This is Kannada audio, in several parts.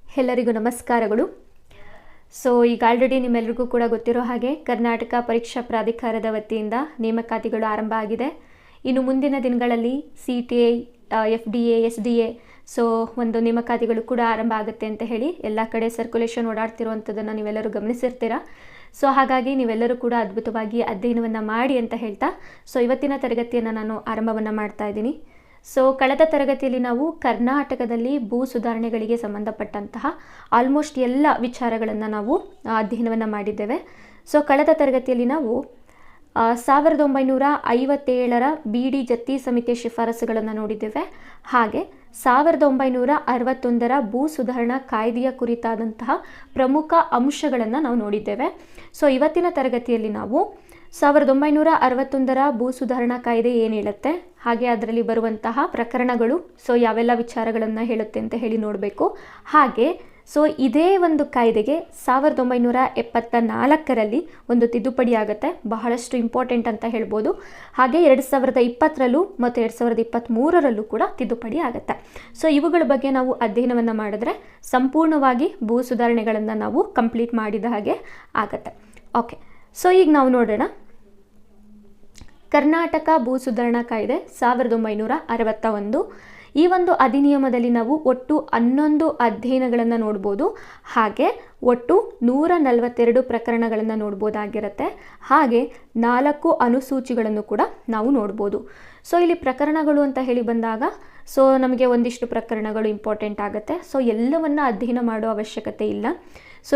ಎಲ್ಲರಿಗೂ ನಮಸ್ಕಾರಗಳು. ಈಗ ಆಲ್ರೆಡಿ ನಿಮ್ಮೆಲ್ಲರಿಗೂ ಕೂಡ ಗೊತ್ತಿರೋ ಹಾಗೆ ಕರ್ನಾಟಕ ಪರೀಕ್ಷಾ ಪ್ರಾಧಿಕಾರದ ವತಿಯಿಂದ ನೇಮಕಾತಿಗಳು ಆರಂಭ ಆಗಿದೆ. ಇನ್ನು ಮುಂದಿನ ದಿನಗಳಲ್ಲಿ CTI, FDA, SDA ಒಂದು ನೇಮಕಾತಿಗಳು ಕೂಡ ಆರಂಭ ಆಗುತ್ತೆ ಅಂತ ಹೇಳಿ ಎಲ್ಲ ಕಡೆ ಸರ್ಕ್ಯುಲೇಷನ್ ಓಡಾಡ್ತಿರುವಂಥದ್ದನ್ನು ನೀವೆಲ್ಲರೂ ಗಮನಿಸಿರ್ತೀರ. ಹಾಗಾಗಿ ನೀವೆಲ್ಲರೂ ಕೂಡ ಅದ್ಭುತವಾಗಿ ಅಧ್ಯಯನವನ್ನು ಮಾಡಿ ಅಂತ ಹೇಳ್ತಾ ಇವತ್ತಿನ ತರಗತಿಯನ್ನು ನಾನು ಆರಂಭವನ್ನು ಮಾಡ್ತಾ ಇದ್ದೀನಿ. ಕಳೆದ ತರಗತಿಯಲ್ಲಿ ನಾವು ಕರ್ನಾಟಕದಲ್ಲಿ ಭೂ ಸುಧಾರಣೆಗಳಿಗೆ ಸಂಬಂಧಪಟ್ಟಂತಹ ಆಲ್ಮೋಸ್ಟ್ ಎಲ್ಲ ವಿಚಾರಗಳನ್ನು ನಾವು ಅಧ್ಯಯನವನ್ನು ಮಾಡಿದ್ದೇವೆ. ಕಳೆದ ತರಗತಿಯಲ್ಲಿ ನಾವು 1957ರ BD ಜತ್ತಿ ಸಮಿತಿಯ ಶಿಫಾರಸುಗಳನ್ನು ನೋಡಿದ್ದೇವೆ. ಹಾಗೆ 1961ರ ಭೂ ಸುಧಾರಣಾ ಕಾಯ್ದೆಯ ಕುರಿತಾದಂತಹ ಪ್ರಮುಖ ಅಂಶಗಳನ್ನು ನಾವು ನೋಡಿದ್ದೇವೆ. ಇವತ್ತಿನ ತರಗತಿಯಲ್ಲಿ ನಾವು 1961ರ ಭೂ ಸುಧಾರಣಾ ಕಾಯ್ದೆ ಏನು ಹೇಳುತ್ತೆ, ಹಾಗೆ ಅದರಲ್ಲಿ ಬರುವಂತಹ ಪ್ರಕರಣಗಳು ಯಾವೆಲ್ಲ ವಿಚಾರಗಳನ್ನು ಹೇಳುತ್ತೆ ಅಂತ ಹೇಳಿ ನೋಡಬೇಕು. ಹಾಗೆ ಇದೇ ಒಂದು ಕಾಯ್ದೆಗೆ 1974ರಲ್ಲಿ ಒಂದು ತಿದ್ದುಪಡಿ ಆಗುತ್ತೆ, ಬಹಳಷ್ಟು ಇಂಪಾರ್ಟೆಂಟ್ ಅಂತ ಹೇಳ್ಬೋದು. ಹಾಗೆ 2020ರಲ್ಲೂ ಮತ್ತು 2023ರಲ್ಲೂ ಕೂಡ ತಿದ್ದುಪಡಿ ಆಗುತ್ತೆ. ಇವುಗಳ ಬಗ್ಗೆ ನಾವು ಅಧ್ಯಯನವನ್ನು ಮಾಡಿದ್ರೆ ಸಂಪೂರ್ಣವಾಗಿ ಭೂ ಸುಧಾರಣೆಗಳನ್ನು ನಾವು ಕಂಪ್ಲೀಟ್ ಮಾಡಿದ ಹಾಗೆ ಆಗುತ್ತೆ. ಓಕೆ, ಈಗ ನಾವು ನೋಡೋಣ. ಕರ್ನಾಟಕ ಭೂ ಸುಧಾರಣಾ ಕಾಯ್ದೆ 1961. ಈ ಒಂದು ಅಧಿನಿಯಮದಲ್ಲಿ ನಾವು ಒಟ್ಟು 11 ಅಧ್ಯಯನಗಳನ್ನು ನೋಡ್ಬೋದು. ಹಾಗೆ ಒಟ್ಟು 142 ಪ್ರಕರಣಗಳನ್ನು ನೋಡ್ಬೋದಾಗಿರುತ್ತೆ. ಹಾಗೆ 4 ಅನುಸೂಚಿಗಳನ್ನು ಕೂಡ ನಾವು ನೋಡ್ಬೋದು. ಇಲ್ಲಿ ಪ್ರಕರಣಗಳು ಅಂತ ಹೇಳಿ ಬಂದಾಗ ನಮಗೆ ಒಂದಿಷ್ಟು ಪ್ರಕರಣಗಳು ಇಂಪಾರ್ಟೆಂಟ್ ಆಗುತ್ತೆ. ಎಲ್ಲವನ್ನು ಅಧ್ಯಯನ ಮಾಡೋ ಅವಶ್ಯಕತೆ ಇಲ್ಲ.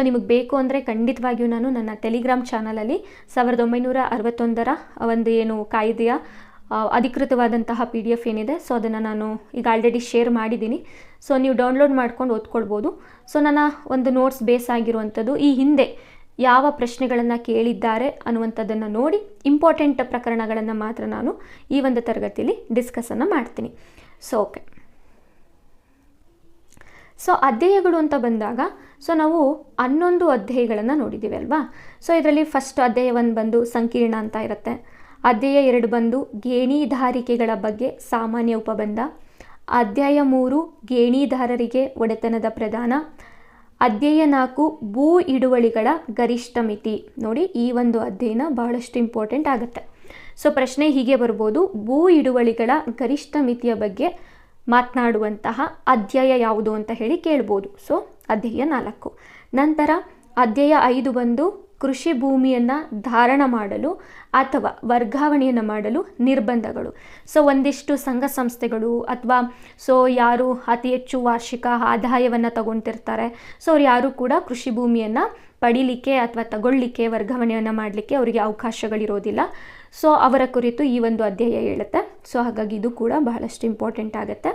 ನಿಮಗೆ ಬೇಕು ಅಂದರೆ ಖಂಡಿತವಾಗಿಯೂ ನಾನು ನನ್ನ ಟೆಲಿಗ್ರಾಮ್ ಚಾನಲಲ್ಲಿ 1961ರ ಒಂದು ಏನು ಕಾಯ್ದೆಯ ಅಧಿಕೃತವಾದಂತಹ PDF ಏನಿದೆ ಅದನ್ನು ನಾನು ಈಗ ಆಲ್ರೆಡಿ ಶೇರ್ ಮಾಡಿದ್ದೀನಿ. ನೀವು ಡೌನ್ಲೋಡ್ ಮಾಡ್ಕೊಂಡು ಓದ್ಕೊಳ್ಬೋದು. ನನ್ನ ಒಂದು ನೋಟ್ಸ್ ಬೇಸ್ ಆಗಿರುವಂಥದ್ದು ಈ ಹಿಂದೆ ಯಾವ ಪ್ರಶ್ನೆಗಳನ್ನು ಕೇಳಿದ್ದಾರೆ ಅನ್ನುವಂಥದ್ದನ್ನು ನೋಡಿ ಇಂಪಾರ್ಟೆಂಟ್ ಪ್ರಕರಣಗಳನ್ನು ಮಾತ್ರ ನಾನು ಈ ಒಂದು ತರಗತಿಯಲ್ಲಿ ಡಿಸ್ಕಸನ್ನು ಮಾಡ್ತೀನಿ. ಓಕೆ, ಅಧ್ಯಾಯಗಳು ಅಂತ ಬಂದಾಗ ನಾವು 11 ಅಧ್ಯಾಯಗಳನ್ನು ನೋಡಿದ್ದೀವಿ ಅಲ್ವಾ. ಇದರಲ್ಲಿ ಫಸ್ಟ್ ಅಧ್ಯಾಯ 1 ಬಂದು ಸಂಕೀರ್ಣ ಅಂತ ಇರುತ್ತೆ. ಅಧ್ಯಾಯ 2 ಬಂದು ಗೇಣಿದಾರಿಕೆಗಳ ಬಗ್ಗೆ ಸಾಮಾನ್ಯ ಉಪಬಂಧ. ಅಧ್ಯಾಯ 3 ಗೇಣಿದಾರರಿಗೆ ಒಡೆತನದ ಪ್ರದಾನ. ಅಧ್ಯಾಯ 4 ಭೂ ಹಿಡುವಳಿಗಳ ಗರಿಷ್ಠ ಮಿತಿ. ನೋಡಿ, ಈ ಒಂದು ಅಧ್ಯಯನ ಬಹಳಷ್ಟು ಇಂಪಾರ್ಟೆಂಟ್ ಆಗುತ್ತೆ. ಪ್ರಶ್ನೆ ಹೀಗೆ ಬರ್ಬೋದು, ಭೂ ಹಿಡುವಳಿಗಳ ಗರಿಷ್ಠ ಮಿತಿಯ ಬಗ್ಗೆ ಮಾತನಾಡುವಂತಹ ಅಧ್ಯಾಯ ಯಾವುದು ಅಂತ ಹೇಳಿ ಕೇಳ್ಬೋದು. ಅಧ್ಯಾಯ 4. ನಂತರ ಅಧ್ಯಾಯ 5 ಬಂದು ಕೃಷಿ ಭೂಮಿಯನ್ನು ಧಾರಣ ಮಾಡಲು ಅಥವಾ ವರ್ಗಾವಣೆಯನ್ನು ಮಾಡಲು ನಿರ್ಬಂಧಗಳು. ಒಂದಿಷ್ಟು ಸಂಘ ಸಂಸ್ಥೆಗಳು ಅಥವಾ ಯಾರು ಅತಿ ಹೆಚ್ಚು ವಾರ್ಷಿಕ ಆದಾಯವನ್ನು ತಗೊಳ್ತಿರ್ತಾರೆ, ಅವ್ರು ಯಾರು ಕೂಡ ಕೃಷಿ ಭೂಮಿಯನ್ನು ಪಡೀಲಿಕ್ಕೆ ಅಥವಾ ತಗೊಳ್ಳಿಕ್ಕೆ ವರ್ಗಾವಣೆಯನ್ನು ಮಾಡಲಿಕ್ಕೆ ಅವರಿಗೆ ಅವಕಾಶಗಳಿರೋದಿಲ್ಲ. ಅವರ ಕುರಿತು ಈ ಒಂದು ಅಧ್ಯಾಯ ಹೇಳುತ್ತೆ. ಹಾಗಾಗಿ ಇದು ಕೂಡ ಬಹಳಷ್ಟು ಇಂಪಾರ್ಟೆಂಟ್ ಆಗುತ್ತೆ.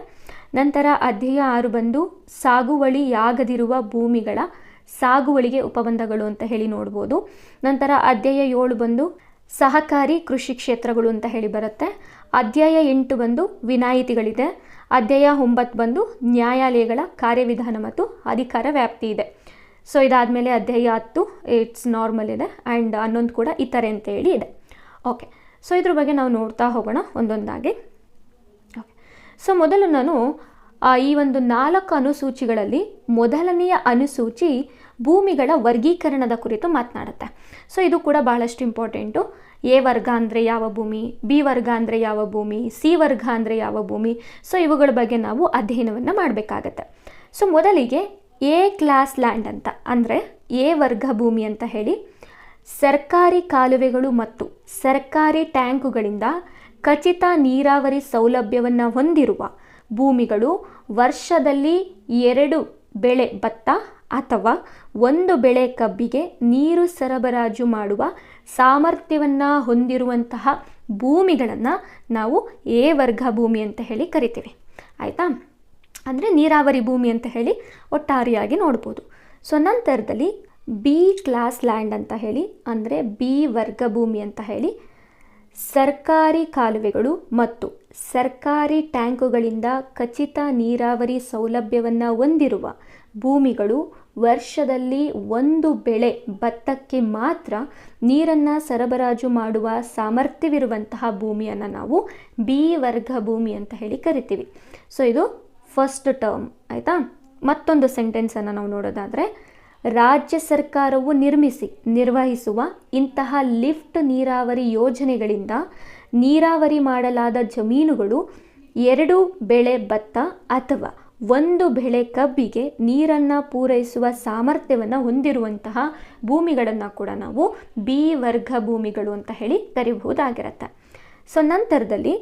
ನಂತರ ಅಧ್ಯಾಯ 6 ಬಂದು ಸಾಗುವಳಿಯಾಗದಿರುವ ಭೂಮಿಗಳ ಸಾಗುವಳಿಗೆ ಉಪಬಂಧಗಳು ಅಂತ ಹೇಳಿ ನೋಡ್ಬೋದು. ನಂತರ ಅಧ್ಯಾಯ 7 ಬಂದು ಸಹಕಾರಿ ಕೃಷಿ ಕ್ಷೇತ್ರಗಳು ಅಂತ ಹೇಳಿ ಬರುತ್ತೆ. ಅಧ್ಯಾಯ 8 ಬಂದು ವಿನಾಯಿತಿಗಳಿದೆ. ಅಧ್ಯಾಯ 9 ಬಂದು ನ್ಯಾಯಾಲಯಗಳ ಕಾರ್ಯವಿಧಾನ ಮತ್ತು ಅಧಿಕಾರ ವ್ಯಾಪ್ತಿ ಇದೆ. ಇದಾದಮೇಲೆ ಅಧ್ಯಾಯ 10 ಇಟ್ಸ್ ನಾರ್ಮಲ್ ಇದೆ ಆ್ಯಂಡ್ 11 ಕೂಡ ಇತರೆ ಅಂತ ಹೇಳಿ ಇದೆ. ಓಕೆ, ಇದ್ರ ಬಗ್ಗೆ ನಾವು ನೋಡ್ತಾ ಹೋಗೋಣ ಒಂದೊಂದಾಗಿ. ಓಕೆ, ಮೊದಲು ನಾನು ಈ ಒಂದು 4 ಅನುಸೂಚಿಗಳಲ್ಲಿ ಮೊದಲನೆಯ ಅನುಸೂಚಿ ಭೂಮಿಗಳ ವರ್ಗೀಕರಣದ ಕುರಿತು ಮಾತನಾಡುತ್ತೆ. ಇದು ಕೂಡ ಬಹಳಷ್ಟು ಇಂಪಾರ್ಟೆಂಟು. A ವರ್ಗ ಅಂದರೆ ಯಾವ ಭೂಮಿ, B ವರ್ಗ ಅಂದರೆ ಯಾವ ಭೂಮಿ, C ವರ್ಗ ಅಂದರೆ ಯಾವ ಭೂಮಿ, ಇವುಗಳ ಬಗ್ಗೆ ನಾವು ಅಧ್ಯಯನವನ್ನು ಮಾಡಬೇಕಾಗತ್ತೆ. ಮೊದಲಿಗೆ A ಕ್ಲಾಸ್ ಲ್ಯಾಂಡ್ ಅಂತ ಅಂದರೆ A ವರ್ಗ ಭೂಮಿ ಅಂತ ಹೇಳಿ ಸರ್ಕಾರಿ ಕಾಲುವೆಗಳು ಮತ್ತು ಸರ್ಕಾರಿ ಟ್ಯಾಂಕುಗಳಿಂದ ಖಚಿತ ನೀರಾವರಿ ಸೌಲಭ್ಯವನ್ನು ಹೊಂದಿರುವ ಭೂಮಿಗಳು, ವರ್ಷದಲ್ಲಿ 2 ಬೆಳೆ ಭತ್ತ ಅಥವಾ 1 ಬೆಳೆ ಕಬ್ಬಿಗೆ ನೀರು ಸರಬರಾಜು ಮಾಡುವ ಸಾಮರ್ಥ್ಯವನ್ನು ಹೊಂದಿರುವಂತಹ ಭೂಮಿಗಳನ್ನು ನಾವು A ವರ್ಗ ಭೂಮಿ ಅಂತ ಹೇಳಿ ಕರಿತೀವಿ. ಆಯಿತಾ, ಅಂದರೆ ನೀರಾವರಿ ಭೂಮಿ ಅಂತ ಹೇಳಿ ಒಟ್ಟಾರೆಯಾಗಿ ನೋಡ್ಬೋದು. ನಂತರದಲ್ಲಿ B ಕ್ಲಾಸ್ ಲ್ಯಾಂಡ್ ಅಂತ ಹೇಳಿ ಅಂದರೆ B ವರ್ಗ ಭೂಮಿ ಅಂತ ಹೇಳಿ ಸರ್ಕಾರಿ ಕಾಲುವೆಗಳು ಮತ್ತು ಸರ್ಕಾರಿ ಟ್ಯಾಂಕುಗಳಿಂದ ಖಚಿತ ನೀರಾವರಿ ಸೌಲಭ್ಯವನ್ನು ಹೊಂದಿರುವ ಭೂಮಿಗಳು, ವರ್ಷದಲ್ಲಿ 1 ಬೆಳೆ ಭತ್ತಕ್ಕೆ ಮಾತ್ರ ನೀರನ್ನು ಸರಬರಾಜು ಮಾಡುವ ಸಾಮರ್ಥ್ಯವಿರುವಂತಹ ಭೂಮಿಯನ್ನು ನಾವು B ವರ್ಗ ಭೂಮಿ ಅಂತ ಹೇಳಿ ಕರಿತೀವಿ. ಇದು ಫಸ್ಟ್ ಟರ್ಮ್. ಆಯಿತಾ, ಮತ್ತೊಂದು ಸೆಂಟೆನ್ಸನ್ನು ನಾವು ನೋಡೋದಾದರೆ, ರಾಜ್ಯ ಸರ್ಕಾರವು ನಿರ್ವಹಿಸುವ ಇಂತಹ ಲಿಫ್ಟ್ ನೀರಾವರಿ ಯೋಜನೆಗಳಿಂದ ನೀರಾವರಿ ಮಾಡಲಾದ ಜಮೀನುಗಳು 2 ಬೆಳೆ ಭತ್ತ ಅಥವಾ 1 ಬೆಳೆ ಕಬ್ಬಿಗೆ ನೀರನ್ನು ಪೂರೈಸುವ ಸಾಮರ್ಥ್ಯವನ್ನು ಹೊಂದಿರುವಂತಹ ಭೂಮಿಗಳನ್ನು ಕೂಡ ನಾವು ಬಿ ವರ್ಗ ಭೂಮಿಗಳು ಅಂತ ಹೇಳಿ ಕರಿಬಹುದಾಗಿರುತ್ತೆ. ಸೊ ನಂತರದಲ್ಲಿ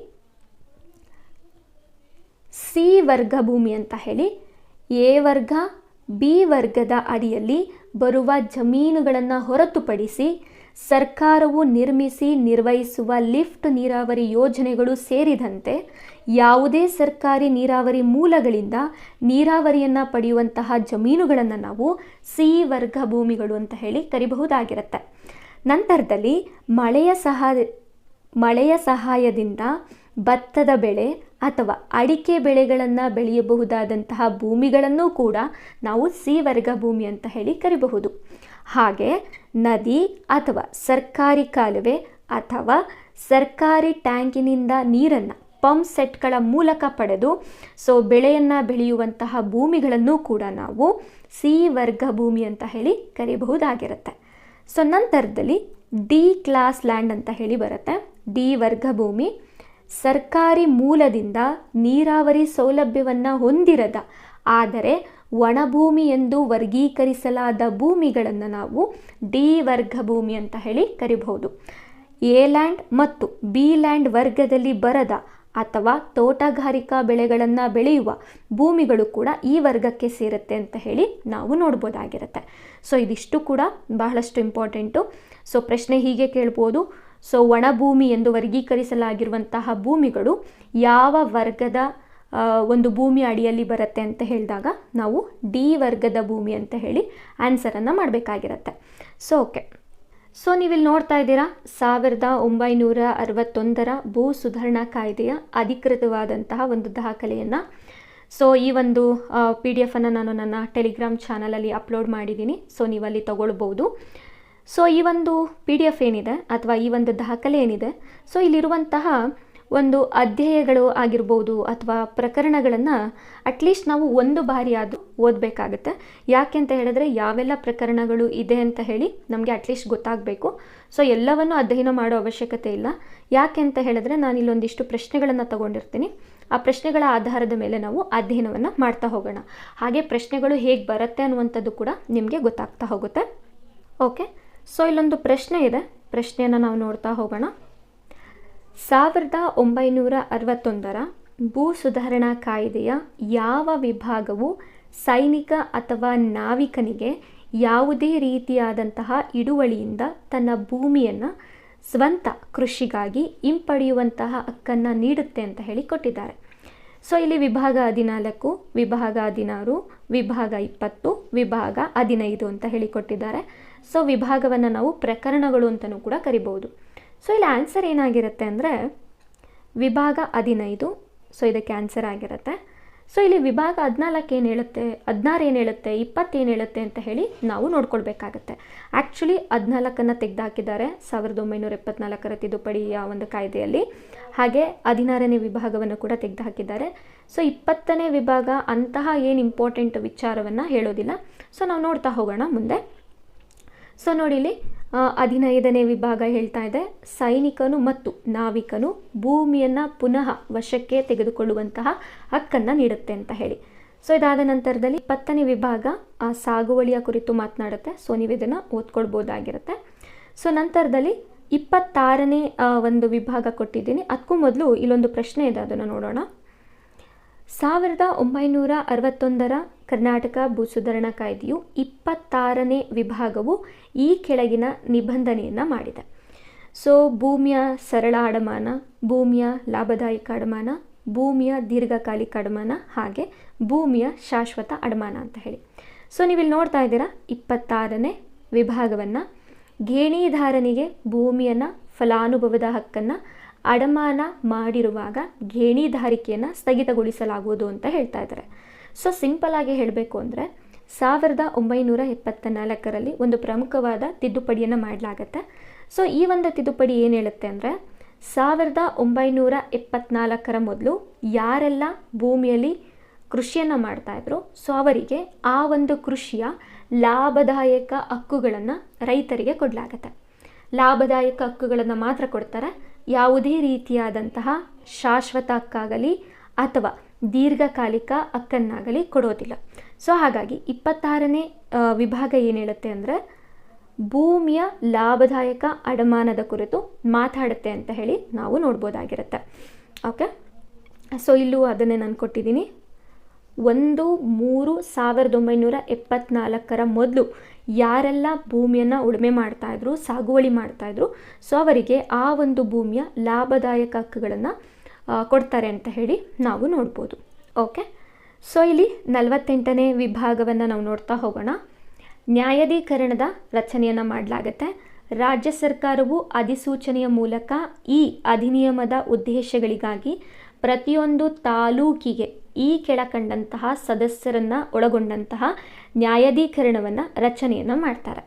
ಸಿ ವರ್ಗ ಭೂಮಿ ಅಂತ ಹೇಳಿ ಎ ವರ್ಗ ಬಿ ವರ್ಗದ ಅಡಿಯಲ್ಲಿ ಬರುವ ಜಮೀನುಗಳನ್ನು ಹೊರತುಪಡಿಸಿ ಸರ್ಕಾರವು ನಿರ್ವಹಿಸುವ ಲಿಫ್ಟ್ ನೀರಾವರಿ ಯೋಜನೆಗಳು ಸೇರಿದಂತೆ ಯಾವುದೇ ಸರ್ಕಾರಿ ನೀರಾವರಿ ಮೂಲಗಳಿಂದ ನೀರಾವರಿಯನ್ನು ಪಡೆಯುವಂತಹ ಜಮೀನುಗಳನ್ನು ನಾವು ಸಿ ವರ್ಗ ಭೂಮಿಗಳು ಅಂತ ಹೇಳಿ ಕರಿಬಹುದಾಗಿರುತ್ತೆ. ನಂತರದಲ್ಲಿ ಮಳೆಯ ಸಹಾಯದಿಂದ ಭತ್ತದ ಬೆಳೆ ಅಥವಾ ಅಡಿಕೆ ಬೆಳೆಗಳನ್ನು ಬೆಳೆಯಬಹುದಾದಂತಹ ಭೂಮಿಗಳನ್ನು ಕೂಡ ನಾವು ಸಿ ವರ್ಗ ಭೂಮಿ ಅಂತ ಹೇಳಿ ಕರಿಬಹುದು. ಹಾಗೆ ನದಿ ಅಥವಾ ಸರ್ಕಾರಿ ಕಾಲುವೆ ಅಥವಾ ಸರ್ಕಾರಿ ಟ್ಯಾಂಕಿನಿಂದ ನೀರನ್ನು ಪಂಪ್ ಸೆಟ್ಗಳ ಮೂಲಕ ಪಡೆದು ಬೆಳೆಯನ್ನು ಬೆಳೆಯುವಂತಹ ಭೂಮಿಗಳನ್ನು ಕೂಡ ನಾವು ಸಿ ವರ್ಗ ಭೂಮಿ ಅಂತ ಹೇಳಿ ಕರಿಬಹುದಾಗಿರುತ್ತೆ. ನಂತರದಲ್ಲಿ ಡಿ ಕ್ಲಾಸ್ ಲ್ಯಾಂಡ್ ಅಂತ ಹೇಳಿ ಬರುತ್ತೆ. ಡಿ ವರ್ಗ ಭೂಮಿ ಸರ್ಕಾರಿ ಮೂಲದಿಂದ ನೀರಾವರಿ ಸೌಲಭ್ಯವನ್ನು ಹೊಂದಿರದ ಆದರೆ ಒಣಭೂಮಿ ಎಂದು ವರ್ಗೀಕರಿಸಲಾದ ಭೂಮಿಗಳನ್ನು ನಾವು ಡಿ ವರ್ಗ ಭೂಮಿ ಅಂತ ಹೇಳಿ ಕರಿಬಹುದು. ಎ ಲ್ಯಾಂಡ್ ಮತ್ತು ಬಿ ಲ್ಯಾಂಡ್ ವರ್ಗದಲ್ಲಿ ಬರದ ಅಥವಾ ತೋಟಗಾರಿಕಾ ಬೆಳೆಗಳನ್ನು ಬೆಳೆಯುವ ಭೂಮಿಗಳು ಕೂಡ ಈ ವರ್ಗಕ್ಕೆ ಸೇರುತ್ತೆ ಅಂತ ಹೇಳಿ ನಾವು ನೋಡ್ಬೋದಾಗಿರುತ್ತೆ. ಇದಿಷ್ಟು ಕೂಡ ಬಹಳಷ್ಟು ಇಂಪಾರ್ಟೆಂಟು. ಪ್ರಶ್ನೆ ಹೀಗೆ ಕೇಳ್ಬೋದು, ಒಣಭೂಮಿ ಎಂದು ವರ್ಗೀಕರಿಸಲಾಗಿರುವಂತಹ ಭೂಮಿಗಳು ಯಾವ ವರ್ಗದ ಒಂದು ಭೂಮಿ ಅಡಿಯಲ್ಲಿ ಬರುತ್ತೆ ಅಂತ ಹೇಳಿದಾಗ ನಾವು ಡಿ ವರ್ಗದ ಭೂಮಿ ಅಂತ ಹೇಳಿ ಆನ್ಸರನ್ನು ಮಾಡಬೇಕಾಗಿರುತ್ತೆ. ಓಕೆ, ನೀವಿಲ್ಲಿ ನೋಡ್ತಾ ಇದ್ದೀರಾ 1961ರ ಭೂ ಸುಧಾರಣಾ ಕಾಯ್ದೆಯ ಅಧಿಕೃತವಾದಂತಹ ಒಂದು ದಾಖಲೆಯನ್ನು. ಈ ಒಂದು PDF ಅನ್ನು ನಾನು ನನ್ನ ಟೆಲಿಗ್ರಾಮ್ ಚಾನಲಲ್ಲಿ ಅಪ್ಲೋಡ್ ಮಾಡಿದ್ದೀನಿ. ನೀವಲ್ಲಿ ತಗೊಳ್ಬೋದು. ಈ ಒಂದು PDF ಏನಿದೆ ಅಥವಾ ಈ ಒಂದು ದಾಖಲೆ ಏನಿದೆ, ಇಲ್ಲಿರುವಂತಹ ಒಂದು ಅಧ್ಯಾಯಗಳು ಆಗಿರ್ಬೋದು ಅಥವಾ ಪ್ರಕರಣಗಳನ್ನು ಅಟ್ಲೀಸ್ಟ್ ನಾವು ಒಂದು ಬಾರಿ ಆದರೂ ಓದಬೇಕಾಗುತ್ತೆ. ಯಾಕೆ ಅಂತ ಹೇಳಿದ್ರೆ ಯಾವೆಲ್ಲ ಪ್ರಕರಣಗಳು ಇದೆ ಅಂತ ಹೇಳಿ ನಮಗೆ ಅಟ್ಲೀಸ್ಟ್ ಗೊತ್ತಾಗಬೇಕು. ಎಲ್ಲವನ್ನು ಅಧ್ಯಯನ ಮಾಡೋ ಅವಶ್ಯಕತೆ ಇಲ್ಲ. ಯಾಕೆ ಅಂತ ಹೇಳಿದ್ರೆ ನಾನು ಇಲ್ಲೊಂದಿಷ್ಟು ಪ್ರಶ್ನೆಗಳನ್ನು ತಗೊಂಡಿರ್ತೀನಿ. ಆ ಪ್ರಶ್ನೆಗಳ ಆಧಾರದ ಮೇಲೆ ನಾವು ಅಧ್ಯಯನವನ್ನು ಮಾಡ್ತಾ ಹೋಗೋಣ. ಹಾಗೆ ಪ್ರಶ್ನೆಗಳು ಹೇಗೆ ಬರುತ್ತೆ ಅನ್ನುವಂಥದ್ದು ಕೂಡ ನಿಮಗೆ ಗೊತ್ತಾಗ್ತಾ ಹೋಗುತ್ತೆ. ಓಕೆ, ಇಲ್ಲೊಂದು ಪ್ರಶ್ನೆ ಇದೆ. ಪ್ರಶ್ನೆಯನ್ನು ನಾವು ನೋಡ್ತಾ ಹೋಗೋಣ. 1961ರ ಭೂ ಸುಧಾರಣಾ ಕಾಯ್ದೆಯ ಯಾವ ವಿಭಾಗವು ಸೈನಿಕ ಅಥವಾ ನಾವಿಕನಿಗೆ ಯಾವುದೇ ರೀತಿಯಾದಂತಹ ಹಿಡುವಳಿಯಿಂದ ತನ್ನ ಭೂಮಿಯನ್ನು ಸ್ವಂತ ಕೃಷಿಗಾಗಿ ಹಿಂಪಡೆಯುವಂತಹ ಹಕ್ಕನ್ನು ನೀಡುತ್ತೆ ಅಂತ ಹೇಳಿ ಕೊಟ್ಟಿದ್ದಾರೆ. ಇಲ್ಲಿ ವಿಭಾಗ 14, ವಿಭಾಗ 16, ವಿಭಾಗ 20, ವಿಭಾಗ 15 ಅಂತ ಹೇಳಿ ಕೊಟ್ಟಿದ್ದಾರೆ. ವಿಭಾಗವನ್ನು ನಾವು ಪ್ರಕರಣಗಳು ಅಂತಲೂ ಕೂಡ ಕರಿಬಹುದು. ಇಲ್ಲಿ ಆನ್ಸರ್ ಏನಾಗಿರುತ್ತೆ ಅಂದರೆ ವಿಭಾಗ 15. ಇದಕ್ಕೆ ಆನ್ಸರ್ ಆಗಿರುತ್ತೆ. ಇಲ್ಲಿ ವಿಭಾಗ 14 ಏನು ಹೇಳುತ್ತೆ, 16 ಏನು ಹೇಳುತ್ತೆ, 20 ಏನು ಹೇಳುತ್ತೆ ಅಂತ ಹೇಳಿ ನಾವು ನೋಡ್ಕೊಳ್ಬೇಕಾಗತ್ತೆ. ಆ್ಯಕ್ಚುಲಿ 14ಅನ್ನು ತೆಗೆದುಹಾಕಿದ್ದಾರೆ 1974ರ ತಿದ್ದುಪಡಿಯ ಒಂದು ಕಾಯ್ದೆಯಲ್ಲಿ. ಹಾಗೆ 16ನೇ ವಿಭಾಗವನ್ನು ಕೂಡ ತೆಗೆದುಹಾಕಿದ್ದಾರೆ. 20ನೇ ವಿಭಾಗ ಅಂತಹ ಏನು ಇಂಪಾರ್ಟೆಂಟ್ ವಿಚಾರವನ್ನು ಹೇಳೋದಿಲ್ಲ. ನಾವು ನೋಡ್ತಾ ಹೋಗೋಣ ಮುಂದೆ. ನೋಡಿ ಇಲ್ಲಿ 15ನೇ ವಿಭಾಗ ಹೇಳ್ತಾ ಇದೆ, ಸೈನಿಕನು ಮತ್ತು ನಾವಿಕನು ಭೂಮಿಯನ್ನು ಪುನಃ ವಶಕ್ಕೆ ತೆಗೆದುಕೊಳ್ಳುವಂತಹ ಹಕ್ಕನ್ನು ನೀಡುತ್ತೆ ಅಂತ ಹೇಳಿ. ಇದಾದ ನಂತರದಲ್ಲಿ 20ನೇ ವಿಭಾಗ ಸಾಗುವಳಿಯ ಕುರಿತು ಮಾತನಾಡುತ್ತೆ. ನೀವು ಇದನ್ನು ಓದ್ಕೊಳ್ಬೋದಾಗಿರುತ್ತೆ. ನಂತರದಲ್ಲಿ 26ನೇ ಒಂದು ವಿಭಾಗ ಕೊಟ್ಟಿದ್ದೀನಿ. ಅದಕ್ಕೂ ಮೊದಲು ಇಲ್ಲೊಂದು ಪ್ರಶ್ನೆ ಇದೆ, ಅದನ್ನು ನೋಡೋಣ. 1961ರ ಕರ್ನಾಟಕ ಭೂ ಸುಧಾರಣಾ ಕಾಯ್ದೆಯು 26ನೇ ವಿಭಾಗವು ಈ ಕೆಳಗಿನ ನಿಬಂಧನೆಯನ್ನು ಮಾಡಿದೆ. ಭೂಮಿಯ ಸರಳ ಅಡಮಾನ, ಭೂಮಿಯ ಲಾಭದಾಯಕ ಅಡಮಾನ, ಭೂಮಿಯ ದೀರ್ಘಕಾಲಿಕ ಅಡಮಾನ, ಹಾಗೆ ಭೂಮಿಯ ಶಾಶ್ವತ ಅಡಮಾನ ಅಂತ ಹೇಳಿ. ನೀವಿಲ್ಲಿ ನೋಡ್ತಾ ಇದ್ದೀರಾ 26ನೇ ವಿಭಾಗವನ್ನು ಗೇಣಿದಾರನಿಗೆ ಭೂಮಿಯನ್ನು ಫಲಾನುಭವದ ಹಕ್ಕನ್ನು ಅಡಮಾನ ಮಾಡಿರುವಾಗ ಗೇಣಿದಾರಿಕೆಯನ್ನು ಸ್ಥಗಿತಗೊಳಿಸಲಾಗುವುದು ಅಂತ ಹೇಳ್ತಾ ಇದ್ದಾರೆ. ಸಿಂಪಲ್ ಆಗಿ ಹೇಳಬೇಕು ಅಂದರೆ 1974ರಲ್ಲಿ ಒಂದು ಪ್ರಮುಖವಾದ ತಿದ್ದುಪಡಿಯನ್ನು ಮಾಡಲಾಗತ್ತೆ. ಈ ಒಂದು ತಿದ್ದುಪಡಿ ಏನು ಹೇಳುತ್ತೆ ಅಂದರೆ 1974ರ ಮೊದಲು ಯಾರೆಲ್ಲ ಭೂಮಿಯಲ್ಲಿ ಕೃಷಿಯನ್ನು ಮಾಡ್ತಾಯಿದ್ರು. ಸೊ ಅವರಿಗೆ ಆ ಒಂದು ಕೃಷಿಯ ಲಾಭದಾಯಕ ಹಕ್ಕುಗಳನ್ನು ರೈತರಿಗೆ ಕೊಡಲಾಗತ್ತೆ. ಲಾಭದಾಯಕ ಹಕ್ಕುಗಳನ್ನು ಮಾತ್ರ ಕೊಡ್ತಾರೆ, ಯಾವುದೇ ರೀತಿಯಾದಂತಹ ಶಾಶ್ವತ ಹಕ್ಕಾಗಲಿ ಅಥವಾ ದೀರ್ಘಕಾಲಿಕ ಹಕ್ಕನ್ನಾಗಲಿ ಕೊಡೋದಿಲ್ಲ. ಸೊ ಹಾಗಾಗಿ 26ನೇ ವಿಭಾಗ ಏನು ಹೇಳುತ್ತೆ ಅಂದರೆ ಭೂಮಿಯ ಲಾಭದಾಯಕ ಅಡಮಾನದ ಕುರಿತು ಮಾತಾಡುತ್ತೆ ಅಂತ ಹೇಳಿ ನಾವು ನೋಡ್ಬೋದಾಗಿರುತ್ತೆ. ಓಕೆ, ಸೊ ಇಲ್ಲೂ ಅದನ್ನೇ ನಾನು ಕೊಟ್ಟಿದ್ದೀನಿ. 1/3/1974 ಮೊದಲು ಯಾರೆಲ್ಲ ಭೂಮಿಯನ್ನು ಉಳುಮೆ ಮಾಡ್ತಾಯಿದ್ರು, ಸಾಗುವಳಿ ಮಾಡ್ತಾಯಿದ್ರು, ಸೊ ಅವರಿಗೆ ಆ ಒಂದು ಭೂಮಿಯ ಲಾಭದಾಯಕ ಹಕ್ಕುಗಳನ್ನು ಕೊಡ್ತಾರೆ ಅಂತ ಹೇಳಿ ನಾವು ನೋಡ್ಬೋದು. ಓಕೆ, ಸೊ ಇಲ್ಲಿ 48ನೇ ವಿಭಾಗವನ್ನು ನಾವು ನೋಡ್ತಾ ಹೋಗೋಣ. ನ್ಯಾಯಾಧೀಕರಣದ ರಚನೆಯನ್ನು ಮಾಡಲಾಗತ್ತೆ. ರಾಜ್ಯ ಸರ್ಕಾರವು ಅಧಿಸೂಚನೆಯ ಮೂಲಕ ಈ ಅಧಿನಿಯಮದ ಉದ್ದೇಶಗಳಿಗಾಗಿ ಪ್ರತಿಯೊಂದು ತಾಲೂಕಿಗೆ ಈ ಕೆಳಕಂಡಂತಹ ಸದಸ್ಯರನ್ನು ಒಳಗೊಂಡಂತಹ ನ್ಯಾಯಾಧೀಕರಣವನ್ನು ರಚನೆಯನ್ನು ಮಾಡ್ತಾರೆ.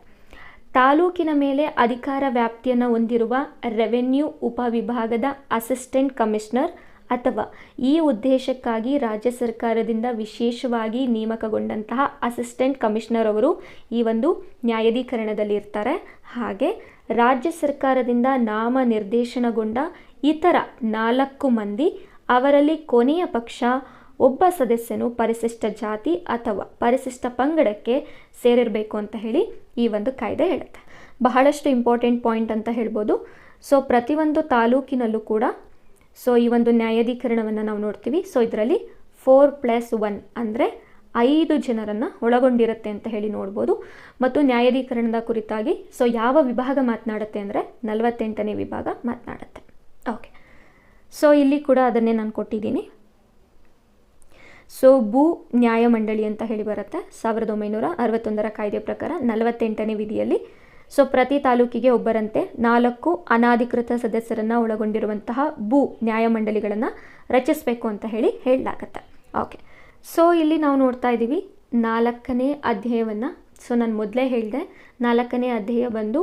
ತಾಲೂಕಿನ ಮೇಲೆ ಅಧಿಕಾರ ವ್ಯಾಪ್ತಿಯನ್ನು ಹೊಂದಿರುವ ರೆವೆನ್ಯೂ ಉಪವಿಭಾಗದ ಅಸಿಸ್ಟೆಂಟ್ ಕಮಿಷನರ್ ಅಥವಾ ಈ ಉದ್ದೇಶಕ್ಕಾಗಿ ರಾಜ್ಯ ಸರ್ಕಾರದಿಂದ ವಿಶೇಷವಾಗಿ ನೇಮಕಗೊಂಡಂತಹ ಅಸಿಸ್ಟೆಂಟ್ ಕಮಿಷನರ್ ಅವರು ಈ ಒಂದು ನ್ಯಾಯಾಧೀಕರಣದಲ್ಲಿ ಇರ್ತಾರೆ. ಹಾಗೆ ರಾಜ್ಯ ಸರ್ಕಾರದಿಂದ ನಾಮನಿರ್ದೇಶನಗೊಂಡ ಇತರ 4 ಮಂದಿ, ಅವರಲ್ಲಿ ಕೊನೆಯ ಪಕ್ಷ ಒಬ್ಬ ಸದಸ್ಯನು ಪರಿಶಿಷ್ಟ ಜಾತಿ ಅಥವಾ ಪರಿಶಿಷ್ಟ ಪಂಗಡಕ್ಕೆ ಸೇರಿರಬೇಕು ಅಂತ ಹೇಳಿ ಈ ಒಂದು ಕಾಯ್ದೆ ಹೇಳುತ್ತೆ. ಬಹಳಷ್ಟು ಇಂಪಾರ್ಟೆಂಟ್ ಪಾಯಿಂಟ್ ಅಂತ ಹೇಳ್ಬೋದು. ಸೊ ಪ್ರತಿಯೊಂದು ತಾಲೂಕಿನಲ್ಲೂ ಕೂಡ ಸೊ ಈ ಒಂದು ನ್ಯಾಯಾಧೀಕರಣವನ್ನು ನಾವು ನೋಡ್ತೀವಿ. ಸೊ ಇದರಲ್ಲಿ 4+1 ಅಂದರೆ 5 ಜನರನ್ನು ಒಳಗೊಂಡಿರುತ್ತೆ ಅಂತ ಹೇಳಿ ನೋಡ್ಬೋದು. ಮತ್ತು ನ್ಯಾಯಾಧೀಕರಣದ ಕುರಿತಾಗಿ ಸೊ ಯಾವ ವಿಭಾಗ ಮಾತನಾಡುತ್ತೆ ಅಂದರೆ 48ನೇ ವಿಭಾಗ ಮಾತನಾಡುತ್ತೆ. ಓಕೆ, ಸೊ ಇಲ್ಲಿ ಕೂಡ ಅದನ್ನೇ ನಾನು ಕೊಟ್ಟಿದ್ದೀನಿ. ಸೊ ಭೂ ನ್ಯಾಯಮಂಡಳಿ ಅಂತ ಹೇಳಿ ಬರುತ್ತೆ 1961 ಕಾಯ್ದೆ ಪ್ರಕಾರ 48ನೇ ವಿಧಿಯಲ್ಲಿ. ಸೊ ಪ್ರತಿ ತಾಲೂಕಿಗೆ ಒಬ್ಬರಂತೆ 4 ಅನಾಧಿಕೃತ ಸದಸ್ಯರನ್ನು ಒಳಗೊಂಡಿರುವಂತಹ ಭೂ ನ್ಯಾಯಮಂಡಳಿಗಳನ್ನು ರಚಿಸಬೇಕು ಅಂತ ಹೇಳಿ ಹೇಳಲಾಗತ್ತೆ. ಓಕೆ, ಸೊ ಇಲ್ಲಿ ನಾವು ನೋಡ್ತಾ ಇದ್ದೀವಿ 4ನೇ ಅಧ್ಯಾಯವನ್ನು. ಸೊ ನಾನು ಮೊದಲೇ ಹೇಳಿದೆ 4ನೇ ಅಧ್ಯಾಯ ಬಂದು